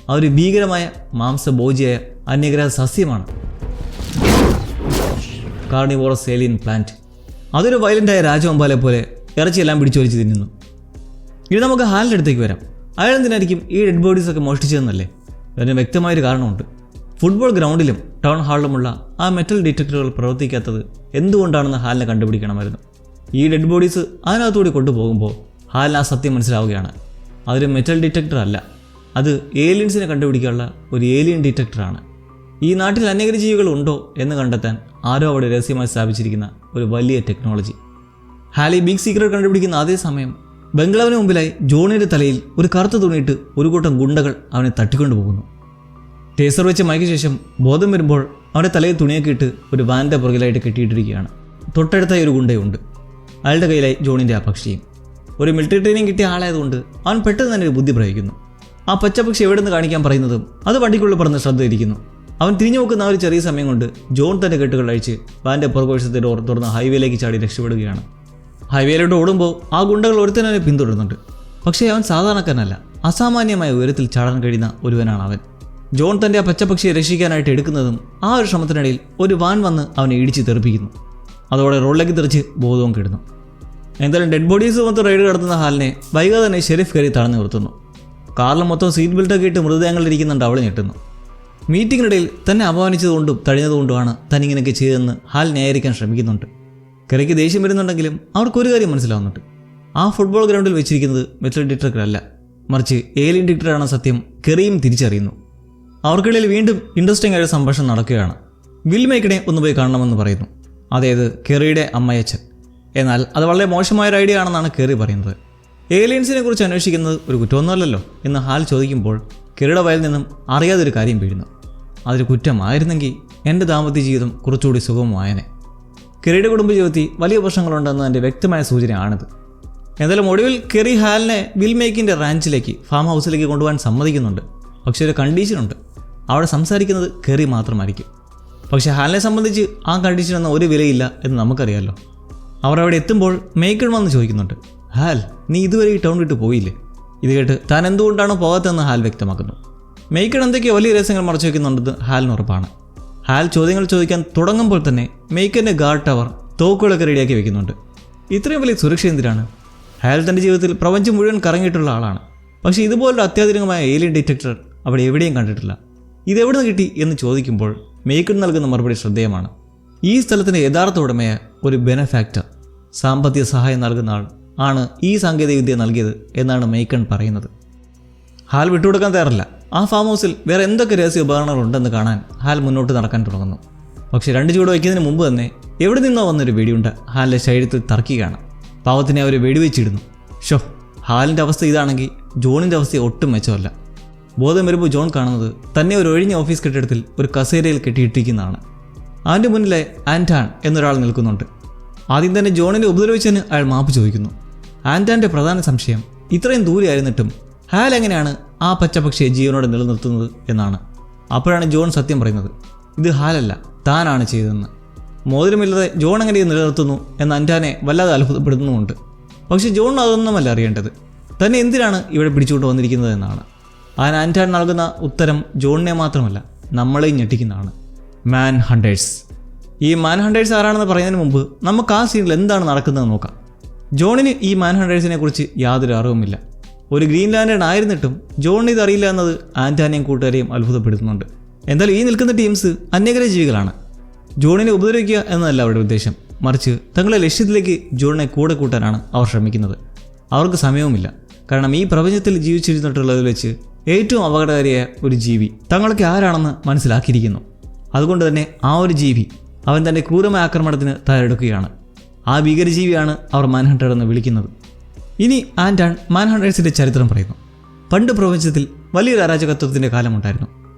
ആ ഒരു ഭീകരമായ മാംസഭോജിയായ അന്യഗ്രഹ സസ്യമാണ്. Carnivorous alien plant. അതൊരു വയലൻ്റായ രാജവമ്പാലെ പോലെ ഇറച്ചിയെല്ലാം പിടിച്ചൊലിച്ച് തിന്നുന്നു. ഇനി നമുക്ക് ഹാലിൻ്റെ അടുത്തേക്ക് വരാം. അയാൾ എന്തിനായിരിക്കും ഈ ഡെഡ് ബോഡീസൊക്കെ മോഷ്ടിച്ചതെന്നല്ലേ? അതിന് വ്യക്തമായൊരു കാരണമുണ്ട്. ഫുട്ബോൾ ഗ്രൗണ്ടിലും ടൗൺ ഹാളിലുമുള്ള ആ മെറ്റൽ ഡിറ്റക്ടറുകൾ പ്രവർത്തിക്കാത്തത് എന്തുകൊണ്ടാണെന്ന് ഹാലിനെ കണ്ടുപിടിക്കണമായിരുന്നു. ഈ ഡെഡ് ബോഡീസ് അതിനകത്തുകൂടി കൊണ്ടുപോകുമ്പോൾ ഹാലിന് ആ സത്യം മനസ്സിലാവുകയാണ്. അതൊരു മെറ്റൽ ഡിറ്റക്ടർ അല്ല, അത് ഏലിയൻസിനെ കണ്ടുപിടിക്കാനുള്ള ഒരു ഏലിയൻ ഡിറ്റക്ടറാണ്. ഈ നാട്ടിൽ അന്യഗ്രഹജീവികൾ ഉണ്ടോ എന്ന് കണ്ടെത്താൻ ആരോ അവിടെ രഹസ്യമായി സ്ഥാപിച്ചിരിക്കുന്ന ഒരു വലിയ ടെക്നോളജി. ഹാലി ബിഗ് സീക്രട്ട് കണ്ടുപിടിക്കുന്ന അതേ സമയം ബംഗ്ലാവിന് മുമ്പിലായി ജോണിയുടെ തലയിൽ ഒരു കറുത്ത തുണിയിട്ട് ഒരു കൂട്ടം ഗുണ്ടകൾ അവനെ തട്ടിക്കൊണ്ടു പോകുന്നു. ടേസർ വെച്ച് മയക്കിയ ശേഷം ബോധം വരുമ്പോൾ അവൻ്റെ തലയിൽ തുണിയൊക്കെ ഇട്ട് ഒരു വാനിൻ്റെ പുറകിലായിട്ട് കെട്ടിയിട്ടിരിക്കുകയാണ്. തൊട്ടടുത്തായി ഒരു ഗുണ്ടയുണ്ട്. അയാളുടെ കയ്യിലായി ജോണിൻ്റെ ആ പക്ഷിയും. ഒരു മിലിറ്ററി ട്രെയിനിങ് കിട്ടിയ ആളായതുകൊണ്ട് അവൻ പെട്ടെന്ന് തന്നെ ഒരു ബുദ്ധി പ്രയോഗിക്കുന്നു. ആ പച്ചപക്ഷി എവിടെ നിന്ന് കാണിക്കാൻ പറയുന്നതും അത് വണ്ടിക്കുള്ളിൽ പറഞ്ഞ് ശ്രദ്ധയിരിക്കുന്നു. അവൻ തിരിഞ്ഞു നോക്കുന്ന ആ ഒരു ചെറിയ സമയം കൊണ്ട് ജോൺ തൻ്റെ കെട്ടുകൾ അഴിച്ച് വാൻ്റെ പുറകുവശത്തെ ഡോർ തുറന്ന് ഹൈവേയിലേക്ക് ചാടി രക്ഷപ്പെടുകയാണ്. ഹൈവേയിലോട്ട് ഓടുമ്പോൾ ആ ഗുണ്ടകൾ ഒരുത്തനെ പിന്തുടരുന്നുണ്ട്. പക്ഷേ അവൻ സാധാരണക്കാരനല്ല, അസാമാന്യമായ ഉയരത്തിൽ ചാടാൻ കഴിയുന്ന ഒരുവനാണ് അവൻ. ജോൺ തൻ്റെ ആ പച്ചപക്ഷിയെ രക്ഷിക്കാനായിട്ട് എടുക്കുന്നതും ആ ഒരു ശ്രമത്തിനിടയിൽ ഒരു വാൻ വന്ന് അവനെ ഇടിച്ച് തെറിപ്പിക്കുന്നു. അതോടെ റോഡിലേക്ക് തെറിച്ച് ബോധവും കിടുന്നു. എന്തായാലും ഡെഡ് ബോഡീസ് മൊത്തം റൈഡ് നടത്തുന്ന ഹാലിനെ വൈകാതെ തന്നെ ഷെരീഫ് കയറി തടഞ്ഞു നിർത്തുന്നു. കാറിൽ മൊത്തം സീറ്റ് ബെൽറ്റൊക്കെ ഇട്ട് മൃതദേഹങ്ങളിലിരിക്കുന്നുണ്ട് അവൾ ഞെട്ടുന്നു. മീറ്റിങ്ങിനിടയിൽ തന്നെ അപമാനിച്ചതുകൊണ്ടും തഴഞ്ഞതുകൊണ്ടുമാണ് താൻ ഇങ്ങനെയൊക്കെ ചെയ്തതെന്ന് ഹാൽ ന്യായീകരിക്കാൻ ശ്രമിക്കുന്നുണ്ട്. കെറിക്ക് ദേഷ്യം വരുന്നുണ്ടെങ്കിലും അവർക്കൊരു കാര്യം മനസ്സിലാവുന്നുണ്ട്. ആ ഫുട്ബോൾ ഗ്രൗണ്ടിൽ വെച്ചിരിക്കുന്നത് മെറ്റൽ ഡിറ്റക്ടർ അല്ല, മറിച്ച് ഏലിയൻ ഡിറ്റക്ടറാണ് സത്യം കെറിയും തിരിച്ചറിയുന്നു. അവർക്കിടയിൽ വീണ്ടും ഇൻട്രസ്റ്റിംഗ് ആയ സംഭാഷണം നടക്കുകയാണ്. വിൽമേക്കിനെ ഒന്ന് പോയി കാണണമെന്ന് പറയുന്നു, അതായത് കെറിയുടെ അമ്മയച്ഛൻ. എന്നാൽ അത് വളരെ മോശമായൊരു ഐഡിയ ആണെന്നാണ് കെറി പറയുന്നത്. ഏലിയൻസിനെ കുറിച്ച് അന്വേഷിക്കുന്നത് ഒരു കുറ്റമൊന്നുമല്ലല്ലോ എന്ന് ഹാൽ ചോദിക്കുമ്പോൾ കെറിയുടെ വയലിൽ നിന്നും അറിയാതൊരു കാര്യം വീഴുന്നു. അതൊരു കുറ്റമായിരുന്നെങ്കിൽ എൻ്റെ ദാമ്പത്യ ജീവിതം കുറച്ചുകൂടി സുഗമമായനെ. കെറിയുടെ കുടുംബജീവിതത്തിൽ വലിയ പ്രശ്നങ്ങളുണ്ടെന്ന് എൻ്റെ വ്യക്തമായ സൂചനയാണിത്. എന്തായാലും ഒടുവിൽ കെറി ഹാലിനെ വിൽമേക്കിൻ്റെ റാഞ്ചിലേക്ക് ഫാം ഹൗസിലേക്ക് കൊണ്ടുപോകാൻ സമ്മതിക്കുന്നുണ്ട്. പക്ഷേ ഒരു കണ്ടീഷനുണ്ട്, അവിടെ സംസാരിക്കുന്നത് കെറി മാത്രമായിരിക്കും. പക്ഷേ ഹാലിനെ സംബന്ധിച്ച് ആ കണ്ടീഷനൊന്നും ഒരു വിലയില്ല എന്ന് നമുക്കറിയാമല്ലോ. അവർ അവിടെ എത്തുമ്പോൾ മേക്കൺ വന്ന് ചോദിക്കുന്നുണ്ട്, ഹാൽ നീ ഇതുവരെ ഈ ടൗൺ വിട്ട് പോയില്ലേ? ഇത് കേട്ട് താൻ എന്തുകൊണ്ടാണോ പോകാത്തതെന്ന് ഹാൽ വ്യക്തമാക്കുന്നു. മേക്കൺ എന്തൊക്കെയോ വലിയ രഹസ്യങ്ങൾ മറച്ചു വയ്ക്കുന്നുണ്ടെന്ന് ഹാലിന് ഉറപ്പാണ്. ഹാൽ ചോദ്യങ്ങൾ ചോദിക്കാൻ തുടങ്ങുമ്പോൾ തന്നെ മേക്കൻ്റെ ഗാർഡ് ടവർ തോക്കുകളൊക്കെ റെഡിയാക്കി വെക്കുന്നുണ്ട്. ഇത്രയും വലിയ സുരക്ഷ എന്തിനാണ്? ഹാൽ തൻ്റെ ജീവിതത്തിൽ പ്രപഞ്ചം മുഴുവൻ കറങ്ങിയിട്ടുള്ള ആളാണ്. പക്ഷേ ഇതുപോലൊരു അത്യാധുനികമായ ഏലിയൻ ഡിറ്റക്ടർ അവിടെ എവിടെയും കണ്ടിട്ടില്ല. ഇതെവിടെ നിന്ന് കിട്ടി എന്ന് ചോദിക്കുമ്പോൾ മേക്കൺ നൽകുന്ന മറുപടി ശ്രദ്ധേയമാണ്. ഈ സ്ഥലത്തിൻ്റെ യഥാർത്ഥ ഉടമയായ ഒരു ബെനഫാക്ടർ, സാമ്പത്തിക സഹായം നൽകുന്ന ആൾ ആണ് ഈ സാങ്കേതികവിദ്യ നൽകിയത് എന്നാണ് മേക്കൺ പറയുന്നത്. ഹാൽ വിട്ടുകൊടുക്കാൻ തയ്യാറില്ല. ആ ഫാം ഹൗസിൽ വേറെ എന്തൊക്കെ രഹസ്യ ഉപകരണങ്ങൾ ഉണ്ടെന്ന് കാണാൻ ഹാൽ മുന്നോട്ട് നടക്കാൻ തുടങ്ങുന്നു. പക്ഷേ 2 ചൂട് വയ്ക്കുന്നതിന് മുമ്പ് തന്നെ എവിടെ നിന്നോ വന്നൊരു വെടിയുണ്ട ഹാലിൻ്റെ ശരീരത്തിൽ തർക്കിക്കുകയാണ്. പാവത്തിനെ അവർ വെടിവെച്ചിടുന്നു. ഹാലിൻ്റെ അവസ്ഥ ഇതാണെങ്കിൽ ജോണിൻ്റെ അവസ്ഥ ഒട്ടും മെച്ചമല്ല. ബോധം വരുമ്പോൾ ജോൺ കാണുന്നത് തന്നെ ഒരു ഒഴിഞ്ഞ ഓഫീസ് കെട്ടിടത്തിൽ ഒരു കസേരയിൽ കെട്ടിയിട്ടിരിക്കുന്നതാണ്. അവൻ്റെ മുന്നിലെ ആൻറ്റാൻ എന്നൊരാൾ നിൽക്കുന്നുണ്ട്. ആദ്യം തന്നെ ജോണിനെ ഉപദ്രവിച്ചതിന് അയാൾ മാപ്പ് ചോദിക്കുന്നു. ആൻറ്റാൻ്റെ പ്രധാന സംശയം ഇത്രയും ദൂരെയായിരുന്നിട്ടും ഹാൽ എങ്ങനെയാണ് ആ പച്ചപക്ഷിയെ ജീവനോടെ നിലനിർത്തുന്നത് എന്നാണ്. അപ്പോഴാണ് ജോൺ സത്യം പറയുന്നത്, ഇത് ഹാലല്ല, താനാണ് ചെയ്തതെന്ന്. മോതിരമില്ലാതെ ജോൺ എങ്ങനെ നിലനിർത്തുന്നു എന്ന് ആൻറ്റാനെ വല്ലാതെ അത്ഭുതപ്പെടുന്നുമുണ്ട്. പക്ഷേ ജോൺ അതൊന്നുമല്ല അറിയേണ്ടത്, തന്നെ എന്തിനാണ് ഇവിടെ പിടിച്ചുകൊണ്ട് വന്നിരിക്കുന്നത് എന്നാണ്. ആൻറ്റാൻ നൽകുന്ന ഉത്തരം ജോണിനെ മാത്രമല്ല നമ്മളെയും ഞെട്ടിക്കുന്നതാണ്. മാൻ ഹണ്ടേഴ്സ്. ഈ മാൻ ഹണ്ടേഴ്സ് ആരാണെന്ന് പറയുന്നതിന് മുമ്പ് നമുക്ക് ആ സീനിൽ എന്താണ് നടക്കുന്നതെന്ന് നോക്കാം. ജോണിന് ഈ മാൻ ഹണ്ടേഴ്സിനെ കുറിച്ച് യാതൊരു അറിവുമില്ല. ഒരു ഗ്രീൻലാൻഡേൺ ആയിരുന്നിട്ടും ജോണിന് ഇതറിയില്ല എന്നത് ആൻറ്റാനെയും കൂട്ടുകാരെയും അത്ഭുതപ്പെടുത്തുന്നുണ്ട്. എന്തായാലും ഈ നിൽക്കുന്ന ടീംസ് അന്യഗ്രഹ ജീവികളാണ്. ജോണിനെ ഉപദ്രവിക്കുക എന്നതല്ല അവരുടെ ഉദ്ദേശം, മറിച്ച് തങ്ങളുടെ ലക്ഷ്യത്തിലേക്ക് ജോണിനെ കൂടെ കൂട്ടാനാണ് അവർ ശ്രമിക്കുന്നത്. അവർക്ക് സമയവുമില്ല, കാരണം ഈ പ്രപഞ്ചത്തിൽ ജീവിച്ചിരുന്നിട്ടുള്ളതിൽ വെച്ച് ഏറ്റവും അപകടകാരിയായ ഒരു ജീവി തങ്ങളൊക്കെ ആരാണെന്ന് മനസ്സിലാക്കിയിരിക്കുന്നു. അതുകൊണ്ട് തന്നെ ആ ഒരു ജീവി അവൻ തൻ്റെ ക്രൂരമായ ആക്രമണത്തിന് തയ്യാറെടുക്കുകയാണ്. ആ ഭീകരജീവിയാണ് അവർ മാൻഹണ്ടർ എന്ന് വിളിക്കുന്നത്. ഇനി ആൻറ്റാൻ മാൻഹണ്ടേഴ്സിൻ്റെ ചരിത്രം പറയുന്നു. പണ്ട് പ്രപഞ്ചത്തിൽ വലിയൊരു അരാജകത്വത്തിൻ്റെ കാലമുണ്ടായിരുന്നു.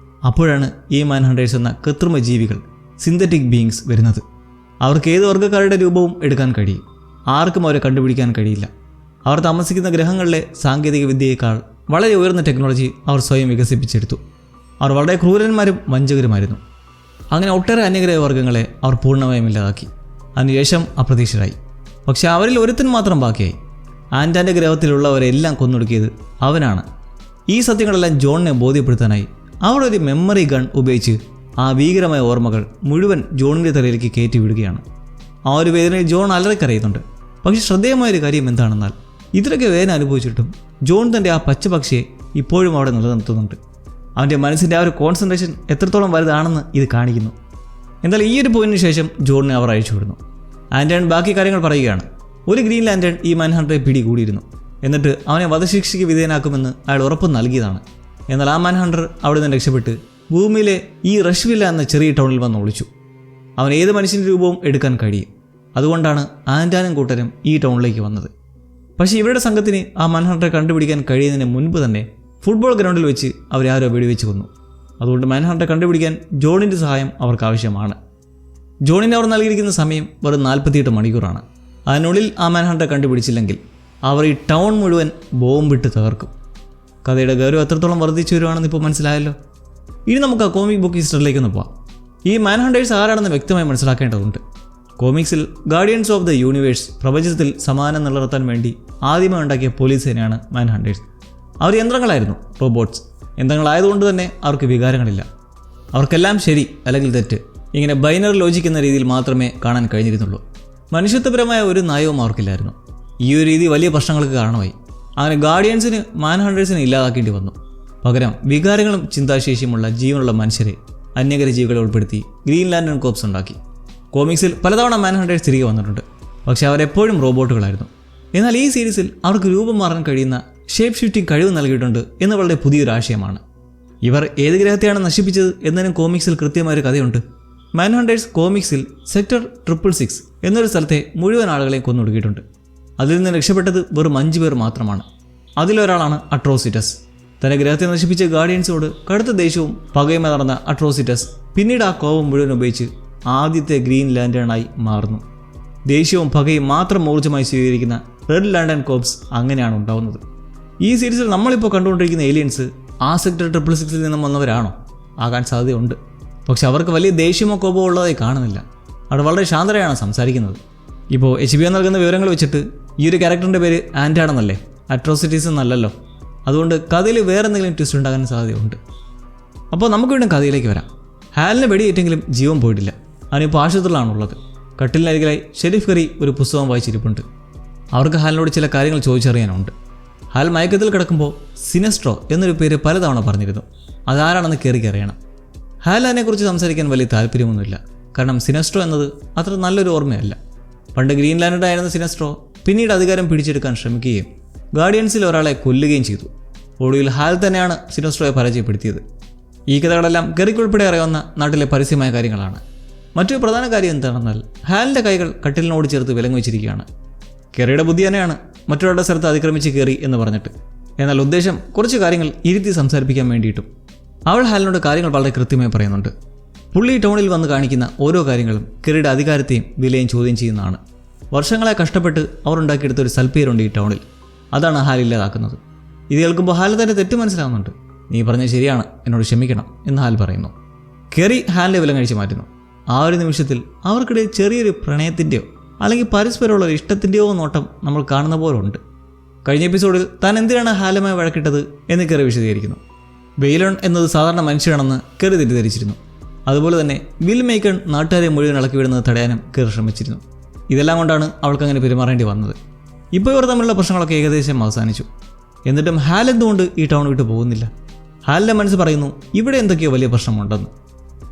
അപ്പോഴാണ് ഈ മാൻഹണ്ടേഴ്സ് എന്ന കൃത്രിമ ജീവികൾ, സിന്തറ്റിക് ബീയിങ്സ് വരുന്നത്. അവർക്ക് ഏത് വർഗ്ഗക്കാരുടെ രൂപവും എടുക്കാൻ കഴിയും. ആർക്കും അവരെ കണ്ടുപിടിക്കാൻ കഴിയില്ല. അവർ താമസിക്കുന്ന ഗ്രഹങ്ങളിലെ സാങ്കേതിക വിദ്യയേക്കാൾ വളരെ ഉയർന്ന ടെക്നോളജി അവർ സ്വയം വികസിപ്പിച്ചെടുത്തു. അവർ വളരെ ക്രൂരന്മാരും വഞ്ചകരുമായിരുന്നു. അങ്ങനെ ഒട്ടേറെ അന്യഗ്രഹ വർഗ്ഗങ്ങളെ അവർ പൂർണ്ണമായും ഇല്ലാതാക്കി. അതിനുശേഷം അപ്രതീക്ഷിതരായി. പക്ഷെ അവരിൽ ഒരുത്തൻ മാത്രം ബാക്കിയായി. ആൻറ്റാൻ്റെ ഗ്രഹത്തിലുള്ളവരെല്ലാം കൊന്നൊടുക്കിയത് അവനാണ്. ഈ സത്യങ്ങളെല്ലാം ജോണിനെ ബോധ്യപ്പെടുത്താനായി അവർ ഒരു മെമ്മറി ഗൺ ഉപയോഗിച്ച് ആ ഭീകരമായ ഓർമ്മകൾ മുഴുവൻ ജോണിൻ്റെ തലയിലേക്ക് കയറ്റി വിടുകയാണ്. ആ ഒരു വേദനയിൽ ജോൺ അലറിക്കറിയുന്നുണ്ട്. പക്ഷെ ശ്രദ്ധേയമായൊരു കാര്യം എന്താണെന്നാൽ ഇത്രയൊക്കെ വേദന അനുഭവിച്ചിട്ടും ജോൺ തൻ്റെ ആ പച്ചപക്ഷിയെ ഇപ്പോഴും അവിടെ നിലനിർത്തുന്നുണ്ട്. അവൻ്റെ മനസ്സിൻ്റെ ആ ഒരു കോൺസെൻട്രേഷൻ എത്രത്തോളം വലുതാണെന്ന് ഇത് കാണിക്കുന്നു. എന്നാൽ ഈ ഒരു പോയിന്റിന് ശേഷം ജോണിനെ അവർ അഴിച്ചുവിടുന്നു. ആൻറ്റൺ ബാക്കി കാര്യങ്ങൾ പറയുകയാണ്. ഒരു ഗ്രീൻ ലാൻറ്റേൺ ഈ മാൻഹണ്ടറെ പിടികൂടിയിരുന്നു. എന്നിട്ട് അവനെ വധശിക്ഷയ്ക്ക് വിധേയനാക്കുമെന്ന് അയാൾ ഉറപ്പ് നൽകിയതാണ്. എന്നാൽ ആ മാൻഹണ്ടർ അവിടെ നിന്ന് രക്ഷപ്പെട്ട് ഭൂമിയിലെ ഈ റഷ്വില്ല എന്ന ചെറിയ ടൗണിൽ വന്ന് ഒളിച്ചു. അവൻ ഏത് മനുഷ്യൻ്റെ രൂപവും എടുക്കാൻ കഴിയും. അതുകൊണ്ടാണ് ആൻറ്റാനും കൂട്ടരും ഈ ടൗണിലേക്ക് വന്നത്. പക്ഷേ ഇവരുടെ സംഘത്തിന് ആ മാൻഹണ്ടറെ കണ്ടുപിടിക്കാൻ കഴിയുന്നതിന് മുൻപ് തന്നെ ഫുട്ബോൾ ഗ്രൗണ്ടിൽ വെച്ച് അവരാരോ വെടിവെച്ച് കൊന്നു. അതുകൊണ്ട് മാൻഹണ്ടറെ കണ്ടുപിടിക്കാൻ ജോണിൻ്റെ സഹായം അവർക്ക് ആവശ്യമാണ്. ജോണിന് അവർ നൽകിയിരിക്കുന്ന സമയം വെറും 48 മണിക്കൂറാണ്. അതിനുള്ളിൽ ആ മാൻഹണ്ടറെ കണ്ടുപിടിച്ചില്ലെങ്കിൽ അവർ ഈ ടൗൺ മുഴുവൻ ബോംബിട്ട് തകർക്കും. കഥയുടെ ഗൗരവം എത്രത്തോളം വർദ്ധിച്ചു വരുവാണെന്ന് ഇപ്പോൾ മനസ്സിലായല്ലോ. ഇനി നമുക്ക് ആ കോമിക് ബുക്ക് ഹിസ്റ്ററിലേക്കൊന്ന് പോവാം. ഈ മാൻഹണ്ടേഴ്സ് ആരാണെന്ന് വ്യക്തമായി മനസ്സിലാക്കേണ്ടതുണ്ട്. കോമിക്സിൽ ഗാർഡിയൻസ് ഓഫ് ദ യൂണിവേഴ്സ് പ്രപഞ്ചത്തിൽ സമാനം നിലനിർത്താൻ വേണ്ടി ആദ്യമായി ഉണ്ടാക്കിയ പോലീസ് സേനയാണ് മാൻഹണ്ടേഴ്സ്. അവർ യന്ത്രങ്ങളായിരുന്നു, റോബോട്ട്സ്. യന്ത്രങ്ങളായതുകൊണ്ട് തന്നെ അവർക്ക് വികാരങ്ങളില്ല. അവർക്കെല്ലാം ശരി അല്ലെങ്കിൽ തെറ്റ് ഇങ്ങനെ ബൈനറി ലോജിക് എന്ന രീതിയിൽ മാത്രമേ കാണാൻ കഴിഞ്ഞിരുന്നുള്ളൂ. മനുഷ്യത്വപരമായ ഒരു നയവും അവർക്കില്ലായിരുന്നു. ഈ ഒരു രീതി വലിയ പ്രശ്നങ്ങൾക്ക് കാരണമായി. അങ്ങനെ ഗാർഡിയൻസിന് മാൻഹണ്ടേഴ്സിനെ ഇല്ലാതാക്കേണ്ടി വന്നു. പകരം വികാരങ്ങളും ചിന്താശേഷിയുമുള്ള ജീവനുള്ള മനുഷ്യരെ അന്യഗ്രഹ ജീവികളെ ഉൾപ്പെടുത്തി ഗ്രീൻ ലാൻറ്റേൺ കോർപ്സ് ഉണ്ടാക്കി. കോമിക്സിൽ പലതവണ മാൻഹണ്ടേഴ്സ് തിരികെ വന്നിട്ടുണ്ട്. പക്ഷേ അവരെപ്പോഴും റോബോട്ടുകളായിരുന്നു. എന്നാൽ ഈ സീരീസിൽ അവർക്ക് രൂപം മാറാൻ കഴിയുന്ന ഷേപ്പ് ഷിഫ്റ്റിംഗ് കഴിവ് നൽകിയിട്ടുണ്ട് എന്ന് വളരെ പുതിയൊരു ആശയമാണ്. ഇവർ ഏത് ഗ്രഹത്തെയാണ് നശിപ്പിച്ചത് എന്നതിനും കോമിക്സിൽ കൃത്യമായൊരു കഥയുണ്ട്. മാൻഹണ്ടേഴ്സ് കോമിക്സിൽ സെക്ടർ 666 എന്നൊരു സ്ഥലത്തെ മുഴുവൻ ആളുകളെയും കൊന്നൊടുക്കിയിട്ടുണ്ട്. അതിൽ നിന്ന് രക്ഷപ്പെട്ടത് വെറും 5 പേർ മാത്രമാണ്. അതിലൊരാളാണ് അട്രോസിറ്റസ്. തൻ്റെ ഗ്രഹത്തെ നശിപ്പിച്ച ഗാർഡിയൻസോട് കടുത്ത ദേഷ്യവും പകയുമ നടന്ന അട്രോസിറ്റസ് പിന്നീട് ആ കോപം മുഴുവൻ ഉപയോഗിച്ച് ആദ്യത്തെ ഗ്രീൻ ലാൻറ്റേണായി മാറുന്നു. ദേഷ്യവും പകയും മാത്രം ഊർജ്ജമായി സ്വീകരിക്കുന്ന റെഡ് ലാൻറ്റേൺ കോർപ്സ് അങ്ങനെയാണ് ഉണ്ടാവുന്നത്. ഈ സീരീസിൽ നമ്മളിപ്പോൾ കണ്ടുകൊണ്ടിരിക്കുന്ന ഏലിയൻസ് ആ സെക്ടർ 666 നിന്നും വന്നവരാണോ? ആകാൻ സാധ്യതയുണ്ട്. പക്ഷെ അവർക്ക് വലിയ ദേഷ്യമോ കോപമോ ഉള്ളതായി കാണുന്നില്ല. അവിടെ വളരെ ശാന്തരായാണ് സംസാരിക്കുന്നത്. ഇപ്പോൾ HBO നൽകുന്ന വിവരങ്ങൾ വെച്ചിട്ട് ഈ ഒരു ക്യാരക്ടറിൻ്റെ പേര് ആൻറ്റാണെന്നല്ലേ, അട്രോസിറ്റീസ് എന്നല്ലല്ലോ. അതുകൊണ്ട് കഥയിൽ വേറെ എന്തെങ്കിലും ട്വിസ്റ്റ് ഉണ്ടാകാൻ സാധ്യതയുണ്ട്. അപ്പോൾ നമുക്ക് വീണ്ടും കഥയിലേക്ക് വരാം. ഹാലിനെ വെടിയേറ്റെങ്കിലും ജീവൻ പോയിട്ടില്ല. അവനിപ്പോൾ ആശുപത്രിയിലാണുള്ളത്. കട്ടിലിനരികിലായി ഷെരീഫ് കറി ഒരു പുസ്തകം വായിച്ചിരിപ്പുണ്ട്. അവർക്ക് ഹാലിനോട് ചില കാര്യങ്ങൾ ചോദിച്ചറിയാനുണ്ട്. ഹാൽ മയക്കത്തിൽ കിടക്കുമ്പോൾ സിനസ്ട്രോ എന്നൊരു പേര് പലതവണ പറഞ്ഞിരുന്നു. അതാരാണെന്ന് കയറിക്കറിയണം. ഹാൽ അതിനെക്കുറിച്ച് സംസാരിക്കാൻ വലിയ താല്പര്യമൊന്നുമില്ല. കാരണം സിനസ്ട്രോ എന്നത് അത്ര നല്ലൊരു ഓർമ്മയല്ല. പണ്ട് ഗ്രീൻ ലാൻറ്റേൺ ആയിരുന്ന സിനസ്ട്രോ പിന്നീട് അധികാരം പിടിച്ചെടുക്കാൻ ശ്രമിക്കുകയും ഗാർഡിയൻസിൽ ഒരാളെ കൊല്ലുകയും ചെയ്തു. ഒടുവിൽ ഹാൽ തന്നെയാണ് സിനസ്ട്രോയെ പരാജയപ്പെടുത്തിയത്. ഈ കഥകളെല്ലാം കെറിക്കുൾപ്പെടെ അറിയാവുന്ന നാട്ടിലെ പരസ്യമായ കാര്യങ്ങളാണ്. മറ്റൊരു പ്രധാന കാര്യം എന്താണെന്നാൽ ഹാലിൻ്റെ കൈകൾ കട്ടിലിനോട് ചേർത്ത് വിലങ്ങ് വെച്ചിരിക്കുകയാണ്. കെറിയുടെ ബുദ്ധി തന്നെയാണ് മറ്റൊരാളുടെ സ്ഥലത്ത് അതിക്രമിച്ച് കയറി എന്ന് പറഞ്ഞിട്ട്. എന്നാൽ ഉദ്ദേശം കുറച്ച് കാര്യങ്ങൾ ഇരുത്തി സംസാരിപ്പിക്കാൻ വേണ്ടിയിട്ടും. അവൾ ഹാലിനോട് കാര്യങ്ങൾ വളരെ കൃത്യമായി പറയുന്നുണ്ട്. പുള്ളി ടൗണിൽ വന്ന് കാണിക്കുന്ന ഓരോ കാര്യങ്ങളും കെറിയുടെ അധികാരത്തെയും വിലയും ചോദ്യം ചെയ്യുന്നതാണ്. വർഷങ്ങളെ കഷ്ടപ്പെട്ട് അവർ ഉണ്ടാക്കിയെടുത്ത ഒരു സൽപ്പേരുണ്ട് ഈ ടൗണിൽ. അതാണ് ഹാൽ ഇല്ലാതാക്കുന്നത്. ഇത് കേൾക്കുമ്പോൾ ഹാൽ തൻ്റെ തെറ്റ് മനസ്സിലാവുന്നുണ്ട്. നീ പറഞ്ഞത് ശരിയാണ്, എന്നോട് ക്ഷമിക്കണം എന്ന് ഹാൽ പറയുന്നു. കെറി ഹാലിൻ്റെ വിലം കഴിച്ച് മാറ്റുന്നു. ആ ഒരു നിമിഷത്തിൽ അവർക്കിടയിൽ ചെറിയൊരു പ്രണയത്തിൻ്റെയോ അല്ലെങ്കിൽ പരസ്പരമുള്ള ഒരു ഇഷ്ടത്തിൻ്റെയോ നോട്ടം നമ്മൾ കാണുന്ന പോലെ ഉണ്ട്. കഴിഞ്ഞ എപ്പിസോഡിൽ താൻ എന്തിനാണ് ഹാലുമായി വഴക്കിട്ടത് എന്ന് കെറി വിശദീകരിക്കുന്നു. വെയിലോൺ എന്നത് സാധാരണ മനുഷ്യനാണെന്ന് കെറി തെറ്റിദ്ധരിച്ചിരുന്നു. അതുപോലെ തന്നെ വിൽ മേക്കൺ നാട്ടുകാരെ മുഴുവൻ ഇളക്കി വിടുന്നത് തടയാനും കെറി ശ്രമിച്ചിരുന്നു. ഇതെല്ലാം കൊണ്ടാണ് അവൾക്കങ്ങനെ പെരുമാറേണ്ടി വന്നത്. ഇപ്പോൾ ഇവർ തമ്മിലുള്ള പ്രശ്നങ്ങളൊക്കെ ഏകദേശം അവസാനിച്ചു. എന്നിട്ടും ഹാൽ എന്തുകൊണ്ട് ഈ ടൗൺ വിട്ട് പോകുന്നില്ല? ഹാലിൻ്റെ മനസ്സ് പറയുന്നു ഇവിടെ എന്തൊക്കെയോ വലിയ പ്രശ്നമുണ്ടെന്ന്.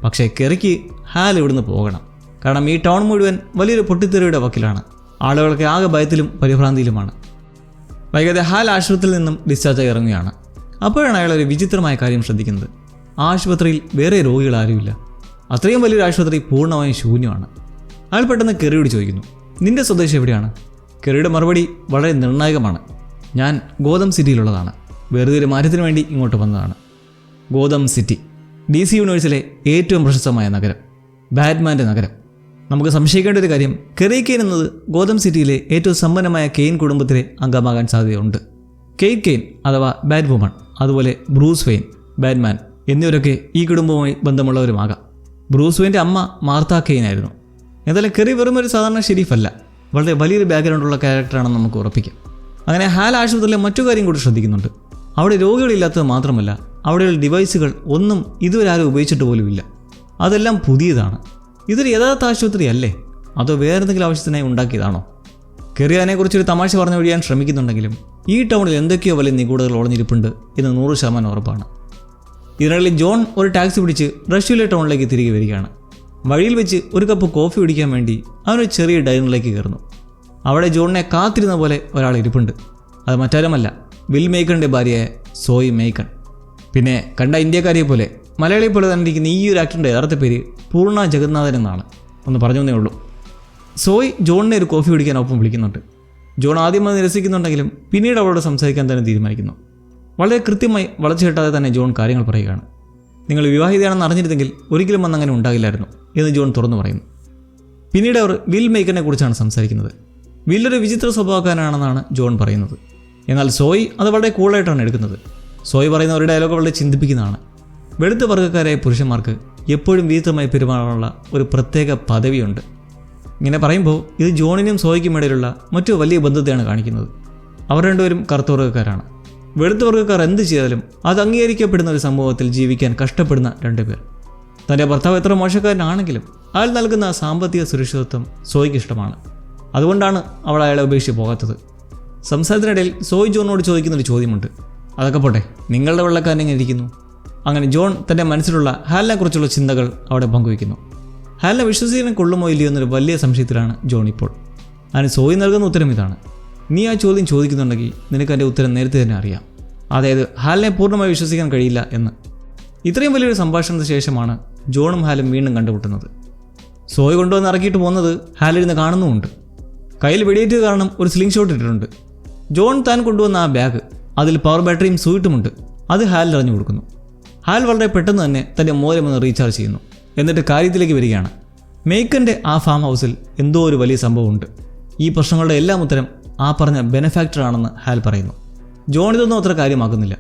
പക്ഷേ കെറിക്ക് ഹാൽ ഇവിടുന്ന് പോകണം. കാരണം ഈ ടൗൺ മുഴുവൻ വലിയൊരു പൊട്ടിത്തെറിയുടെ വക്കിലാണ്. ആളുകൾക്ക് ആകെ ഭയത്തിലും പരിഭ്രാന്തിയിലുമാണ്. വൈകാതെ ഹാൽ ആശുപത്രിയിൽ നിന്നും ഡിസ്ചാർജായി ഇറങ്ങുകയാണ്. അപ്പോഴാണ് അയാൾ ഒരു വിചിത്രമായ കാര്യം ശ്രദ്ധിക്കുന്നത്. ആ ആശുപത്രിയിൽ വേറെ രോഗികൾ ആരുമില്ല. അത്രയും വലിയൊരു ആശുപത്രി പൂർണ്ണമായും ശൂന്യമാണ്. അയാൾ പെട്ടെന്ന് കെറിയോട് ചോദിക്കുന്നു, നിന്റെ സ്വദേശം എവിടെയാണ്? കെറിയുടെ മറുപടി വളരെ നിർണായകമാണ്. ഞാൻ ഗോതം സിറ്റിയിലുള്ളതാണ്. വെറുതെ ഒരു മാറ്റത്തിന് വേണ്ടി ഇങ്ങോട്ട് വന്നതാണ്. ഗോതം സിറ്റി DC യൂണിവേഴ്സിലെ ഏറ്റവും പ്രശസ്തമായ നഗരം, ബാറ്റ്മാൻ്റെ നഗരം. നമുക്ക് സംശയിക്കേണ്ട ഒരു കാര്യം, കെറി കെയ്ൻ എന്നത് ഗോതം സിറ്റിയിലെ ഏറ്റവും സമ്പന്നമായ കെയ്ൻ കുടുംബത്തിലെ അംഗമാകാൻ സാധ്യതയുണ്ട്. കെയ്റ്റ് കെയ്ൻ അഥവാ ബാറ്റ് വുമൺ, അതുപോലെ ബ്രൂസ് വെയിൻ ബാറ്റ്മാൻ എന്നിവരൊക്കെ ഈ കുടുംബവുമായി ബന്ധമുള്ളവരുമാകാം. ബ്രൂസ് വെയിൻ്റെ അമ്മ മാർത്ത കെയ്ൻ ആയിരുന്നു. എന്തായാലും കെറി വെറും ഒരു സാധാരണ ഷെരീഫല്ല, വളരെ വലിയൊരു ബാക്ക്ഗ്രൗണ്ടുള്ള ക്യാരക്ടറാണെന്ന് നമുക്ക് ഉറപ്പിക്കാം. അങ്ങനെ ഹാൽ ആശുപത്രിയിലെ മറ്റു കാര്യം കൂടി ശ്രദ്ധിക്കുന്നുണ്ട്. അവിടെ രോഗികളില്ലാത്തത് മാത്രമല്ല, അവിടെയുള്ള ഡിവൈസുകൾ ഒന്നും ഇതുവരെ ആരും ഉപയോഗിച്ചിട്ട് പോലുമില്ല. അതെല്ലാം പുതിയതാണ്. ഇതൊരു യഥാർത്ഥ ആശുപത്രി അല്ലേ, അതോ വേറെ എന്തെങ്കിലും ആവശ്യത്തിനായി ഉണ്ടാക്കിയതാണോ? കെറി അതിനെക്കുറിച്ചൊരു തമാശ പറഞ്ഞു ഒഴിയാൻ ശ്രമിക്കുന്നുണ്ടെങ്കിലും ഈ ടൗണിൽ എന്തൊക്കെയോ വലിയ നിഗൂഢതകൾ ഒളിഞ്ഞിരിപ്പുണ്ട് എന്ന് 100% ഉറപ്പാണ്. ഇതിനിടയിൽ ജോൺ ഒരു ടാക്സി പിടിച്ച് റഷ്യയിലെ ടൗണിലേക്ക് തിരികെ വരികയാണ്. വഴിയിൽ വെച്ച് ഒരു കപ്പ് കോഫി കുടിക്കാൻ വേണ്ടി അവനൊരു ചെറിയ ഡൈനറിലേക്ക് കയറുന്നു. അവിടെ ജോണിനെ കാത്തിരുന്ന പോലെ ഒരാൾ ഇരിപ്പുണ്ട്. അത് മറ്റാരുമല്ല, വിൽ മേക്കറിൻ്റെ ഭാര്യയായ സോയി മേക്കൺ. പിന്നെ കണ്ട ഇന്ത്യക്കാരിയെ പോലെ മലയാളിയെ പോലെ തന്നെ ഇരിക്കുന്ന ഈ ഒരു ആക്ടറിൻ്റെ യഥാർത്ഥ പേര് പൂർണ്ണ ജഗന്നാഥൻ എന്നാണ്. ഒന്ന് പറഞ്ഞു തന്നേ ഉള്ളൂ. സോയി ജോണിനെ ഒരു കോഫി കുടിക്കാൻ ഒപ്പം വിളിക്കുന്നുണ്ട്. ജോൺ ആദ്യം അത് നിരസിക്കുന്നുണ്ടെങ്കിലും പിന്നീട് അവളോട് സംസാരിക്കാൻ തന്നെ തീരുമാനിക്കുന്നു. വളരെ കൃത്യമായി വളച്ചു കെട്ടാതെ തന്നെ ജോൺ കാര്യങ്ങൾ പറയുകയാണ്. നിങ്ങൾ വിവാഹിതയാണെന്ന് അറിഞ്ഞിരുന്നെങ്കിൽ ഒരിക്കലും അന്നങ്ങനെ ഉണ്ടാകില്ലായിരുന്നു എന്ന് ജോൺ തുറന്നു പറയുന്നു. പിന്നീട് അവർ വിൽ മേക്കറിനെ കുറിച്ചാണ് സംസാരിക്കുന്നത്. വില്ലൊരു വിചിത്ര സ്വഭാവക്കാരനാണെന്നാണ് ജോൺ പറയുന്നത്. എന്നാൽ സോയി അത് വളരെ കൂളായിട്ടാണ് എടുക്കുന്നത്. സോയി പറയുന്ന ഒരു ഡയലോഗ് വളരെ ചിന്തിപ്പിക്കുന്നതാണ്. വെളുത്ത വർഗ്ഗക്കാരായ പുരുഷന്മാർക്ക് എപ്പോഴും വിചിത്രമായി പെരുമാറാനുള്ള ഒരു പ്രത്യേക പദവിയുണ്ട്. ഇങ്ങനെ പറയുമ്പോൾ ഇത് ജോണിനും സോയിക്കും ഇടയിലുള്ള മറ്റു വലിയ ബന്ധത്തെയാണ് കാണിക്കുന്നത്. അവർ രണ്ടുപേരും കറുത്ത വർഗ്ഗക്കാരാണ്. വെളുത്ത വർഗ്ഗക്കാർ എന്ത് ചെയ്താലും അത് അംഗീകരിക്കപ്പെടുന്ന ഒരു സമൂഹത്തിൽ ജീവിക്കാൻ കഷ്ടപ്പെടുന്ന രണ്ടുപേർ. തൻ്റെ ഭർത്താവ് എത്ര മോശക്കാരനാണെങ്കിലും അയാൾ നൽകുന്ന സാമ്പത്തിക സുരക്ഷിതത്വം സോയിക്ക് ഇഷ്ടമാണ്. അതുകൊണ്ടാണ് അവൾ അയാളെ ഉപേക്ഷിച്ച് പോകാത്തത്. സംസാരത്തിനിടയിൽ സോയി ജോണിനോട് ചോദിക്കുന്നൊരു ചോദ്യമുണ്ട്. അതൊക്കെ പോട്ടെ, നിങ്ങളുടെ വെള്ളക്കാരൻ എങ്ങനെ ഇരിക്കുന്നു? അങ്ങനെ ജോൺ തൻ്റെ മനസ്സിലുള്ള ഹാലിനെ കുറിച്ചുള്ള ചിന്തകൾ അവിടെ പങ്കുവയ്ക്കുന്നു. ഹാലിനെ വിശ്വസിക്കാൻ കൊള്ളുമോ ഇല്ലയോ എന്നൊരു വലിയ സംശയത്തിലാണ് ജോൺ ഇപ്പോൾ. അതിന് സോയി നൽകുന്ന ഉത്തരം ഇതാണ്: നീ ആ ചോദ്യം ചോദിക്കുന്നുണ്ടെങ്കിൽ നിനക്ക് എൻ്റെ ഉത്തരം നേരത്തെ തന്നെ അറിയാം. അതായത് ഹാലിനെ പൂർണ്ണമായി വിശ്വസിക്കാൻ കഴിയില്ല എന്ന്. ഇത്രയും വലിയൊരു സംഭാഷണത്തിന് ശേഷമാണ് ജോണും ഹാലും വീണ്ടും കണ്ടുമുട്ടുന്നത്. സോയി കൊണ്ടുവന്ന് ഇറക്കിയിട്ട് പോകുന്നത് ഹാലിരുന്ന് കാണുന്നുമുണ്ട്. കയ്യിൽ വെടിയേറ്റത് കാരണം ഒരു സ്ലിംഗ് ഷോട്ട് ഇട്ടിട്ടുണ്ട്. ജോൺ താൻ കൊണ്ടുവന്ന ആ ബാഗ്, അതിൽ പവർ ബാറ്ററിയും സൂയിട്ടുമുണ്ട്. അത് ഹാലിൽ എറിഞ്ഞു കൊടുക്കുന്നു. ഹാൽ വളരെ പെട്ടെന്ന് തന്നെ തൻ്റെ മോരമൊന്ന് റീചാർജ് ചെയ്യുന്നു. എന്നിട്ട് കാര്യത്തിലേക്ക് വരികയാണ്. മേക്കൻ്റെ ആ ഫാം ഹൗസിൽ എന്തോ ഒരു വലിയ സംഭവമുണ്ട്. ഈ പ്രശ്നങ്ങളുടെ എല്ലാം ഉത്തരം ആ പറഞ്ഞ ബെനഫാക്ടർ ആണെന്ന് ഹാൽ പറയുന്നു. ജോൺ ഇതൊന്നും അത്ര കാര്യമാക്കുന്നില്ല.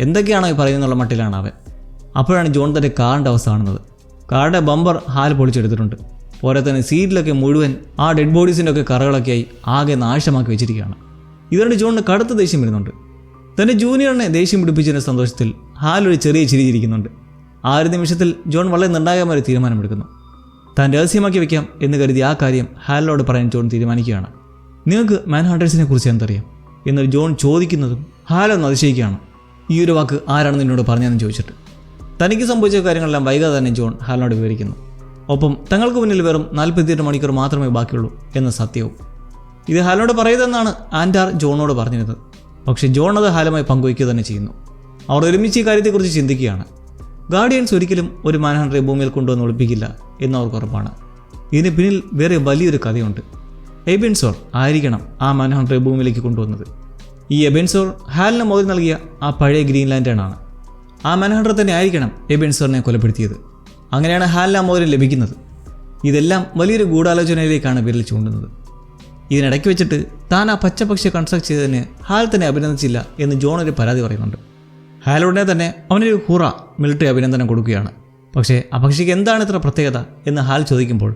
എന്തൊക്കെയാണോ ഈ പറയുന്നുള്ള മട്ടിലാണ് അവൻ. അപ്പോഴാണ് ജോൺ തൻ്റെ കാറിൻ്റെ അവസ്ഥ കാണുന്നത്. കാറിൻ്റെ ബമ്പർ ഹാൽ പൊളിച്ചെടുത്തിട്ടുണ്ട്. പോരെ തന്നെ സീറ്റിലൊക്കെ മുഴുവൻ ആ ഡെഡ് ബോഡീസിൻ്റെ ഒക്കെ കറകളൊക്കെയായി ആകെ നാശമാക്കി വെച്ചിരിക്കുകയാണ്. ഇതുകൊണ്ട് ജോണിന് കടുത്ത ദേഷ്യം വരുന്നുണ്ട്. തൻ്റെ ജൂനിയറിനെ ദേഷ്യം പിടിപ്പിച്ചതിൻ്റെ സന്തോഷത്തിൽ ഹാൽ ഒരു ചെറിയ ചിരിയിരിക്കുന്നുണ്ട്. ആ ഒരു നിമിഷത്തിൽ ജോൺ വളരെ നിർണായകമായ തീരുമാനമെടുക്കുന്നു. താൻ രഹസ്യമാക്കി വെക്കാം എന്ന് കരുതി ആ കാര്യം ഹാലിനോട് പറയാൻ ജോൺ തീരുമാനിക്കുകയാണ്. നിങ്ങൾക്ക് മാൻഹണ്ടേഴ്സിനെ കുറിച്ച് എന്തറിയാം എന്നൊരു ജോൺ ചോദിക്കുന്നതും ഹാലൊന്ന് അതിശയിക്കുകയാണ്. ഈ ഒരു വാക്ക് ആരാണെന്ന് എന്നോട് പറഞ്ഞതെന്ന് ചോദിച്ചിട്ട് തനിക്ക് സംഭവിച്ച കാര്യങ്ങളെല്ലാം വൈകാതെ തന്നെ ജോൺ ഹാലിനോട് വിവരിക്കുന്നു. ഒപ്പം തങ്ങൾക്ക് മുന്നിൽ വെറും 48 മണിക്കൂർ മാത്രമേ ബാക്കിയുള്ളൂ എന്ന സത്യവും. ഇത് ഹാലിനോട് പറയതെന്നാണ് ആൻഡാർ ജോണിനോട് പറഞ്ഞിരുന്നത്. പക്ഷേ ജോൺ അത് ഹാലുമായി പങ്കുവയ്ക്കുക തന്നെ ചെയ്യുന്നു. അവർ ഒരുമിച്ച് ഈ കാര്യത്തെക്കുറിച്ച് ചിന്തിക്കുകയാണ്. ഗാർഡിയൻസ് ഒരിക്കലും ഒരു മാൻഹണ്ടറെ ഭൂമിയിൽ കൊണ്ടുവന്ന് ഒളിപ്പിക്കില്ല എന്നവർക്ക് ഉറപ്പാണ്. ഇതിന് പിന്നിൽ വേറെ വലിയൊരു കഥയുണ്ട്. എബെൻസോർ ആയിരിക്കണം ആ മാൻഹണ്ടറെ ഭൂമിയിലേക്ക് കൊണ്ടുവന്നത്. ഈ എബെൻസോർ ഹാലിന് മുതൽ നൽകിയ ആ പഴയ ഗ്രീൻലാൻഡേണാണ്. ആ മാൻഹണ്ടർ തന്നെ ആയിരിക്കണം എബെൻസോറിനെ കൊലപ്പെടുത്തിയത്. അങ്ങനെയാണ് ഹാലിന് ആ മോതിരം ലഭിക്കുന്നത്. ഇതെല്ലാം വലിയൊരു ഗൂഢാലോചനയിലേക്കാണ് വിരൽ ചൂണ്ടുന്നത്. ഇതിനിടയ്ക്ക് വെച്ചിട്ട് താൻ ആ പച്ചപക്ഷിയെ കൺസ്ട്രക്ട് ചെയ്തതിന് ഹാൽ തന്നെ അഭിനന്ദിച്ചില്ല എന്ന് ജോൺ ഒരു പരാതി പറയുന്നുണ്ട്. ഹാൽ ഉടനെ തന്നെ അവനൊരു ഹുറ മിലിറ്ററി അഭിനന്ദനം കൊടുക്കുകയാണ്. പക്ഷേ ആ പക്ഷിക്ക് എന്താണ് ഇത്ര പ്രത്യേകത എന്ന് ഹാൽ ചോദിക്കുമ്പോൾ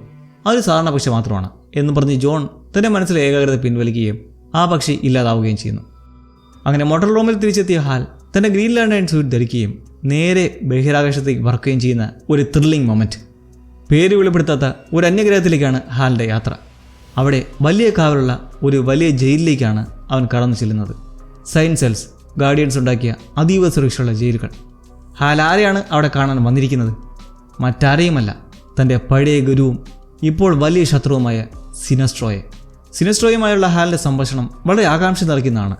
അതൊരു സാധാരണ പക്ഷി മാത്രമാണ് എന്ന് പറഞ്ഞ് ജോൺ തൻ്റെ മനസ്സിലെ ഏകാഗ്രത പിൻവലിക്കുകയും ആ പക്ഷി ഇല്ലാതാവുകയും ചെയ്യുന്നു. അങ്ങനെ മോട്ടോർ റൂമിൽ തിരിച്ചെത്തിയ ഹാൽ തൻ്റെ ഗ്രീൻലാൻഡ് സൂട്ട് ധരിക്കുകയും നേരെ ബഹിരാകാശത്തേക്ക് പറക്കുകയും ചെയ്യുന്ന ഒരു ത്രില്ലിംഗ് മൊമെൻറ്റ്. പേര് വെളിപ്പെടുത്താത്ത ഒരു അന്യഗ്രഹത്തിലേക്കാണ് ഹാലിൻ്റെ യാത്ര. അവിടെ വലിയ കാവലുള്ള ഒരു വലിയ ജയിലിലേക്കാണ് അവൻ കടന്നു ചെല്ലുന്നത്. സയൻസ് സെൽസ് ഗാർഡിയൻസ് ഉണ്ടാക്കിയ അതീവ സുരക്ഷയുള്ള ജയിലുകൾ. ഹാൽ ആരെയാണ് അവിടെ കാണാൻ വന്നിരിക്കുന്നത്? മറ്റാരെയുമല്ല, തൻ്റെ പഴയ ഗുരുവും ഇപ്പോൾ വലിയ ശത്രുവുമായ സിനസ്ട്രോയെ. സിനസ്ട്രോയുമായുള്ള ഹാലിൻ്റെ സംഭാഷണം വളരെ ആകാംക്ഷ നിറയ്ക്കുന്നതാണ്.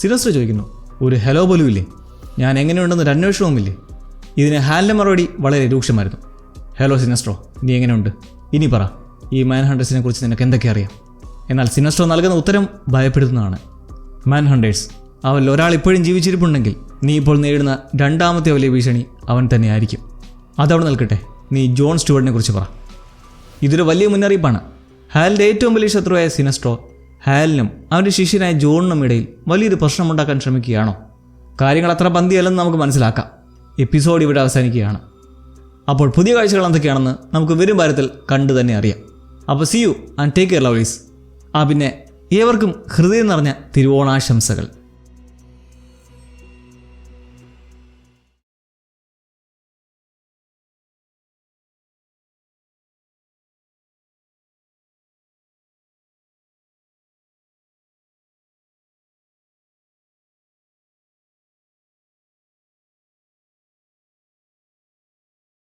സിനസ്ട്രോ ചോദിക്കുന്നു, ഒരു ഹലോ പോലും ഇല്ലേ? ഞാൻ എങ്ങനെയുണ്ടെന്നൊരു അന്വേഷണവുമില്ലേ? ഇതിന് ഹാലിൻ്റെ മറുപടി വളരെ രൂക്ഷമായിരുന്നു. ഹലോ സിനസ്ട്രോ, നീ എങ്ങനെയുണ്ട്? ഇനി പറ, ഈ മാൻഹണ്ടേഴ്സിനെ കുറിച്ച് നിനക്ക് എന്തൊക്കെ അറിയാം? എന്നാൽ സിനസ്ട്രോ നൽകുന്ന ഉത്തരം ഭയപ്പെടുത്തുന്നതാണ്. മാൻഹണ്ടേഴ്സ്, അവരിൽ ഒരാൾ ഇപ്പോഴും ജീവിച്ചിരിപ്പുണ്ടെങ്കിൽ നീ ഇപ്പോൾ നേരിടുന്ന രണ്ടാമത്തെ വലിയ ഭീഷണി അവൻ തന്നെയായിരിക്കും. അതവിടെ നിൽക്കട്ടെ, നീ ജോൺ സ്റ്റുവർട്ടിനെ കുറിച്ച് പറ. ഇതൊരു വലിയ മുന്നറിയിപ്പാണ്. ഹാലിൻ്റെ ഏറ്റവും വലിയ ശത്രുവായ സിനസ്ട്രോ ഹാലിനും അവൻ്റെ ശിഷ്യനായ ജോണിനും ഇടയിൽ വലിയൊരു പ്രശ്നമുണ്ടാക്കാൻ ശ്രമിക്കുകയാണോ? കാര്യങ്ങൾ അത്ര പന്തിയല്ലെന്ന് നമുക്ക് മനസ്സിലാക്കാം. എപ്പിസോഡ് ഇവിടെ അവസാനിക്കുകയാണ്. അപ്പോൾ പുതിയ കാഴ്ചകൾ എന്തൊക്കെയാണെന്ന് നമുക്ക് വരും വാരത്തിൽ കണ്ടു തന്നെ അറിയാം. അപ്പോൾ see you and take care lovelies. പിന്നെ ഏവർക്കും ഹൃദയം നിറഞ്ഞ തിരുവോണാശംസകൾ.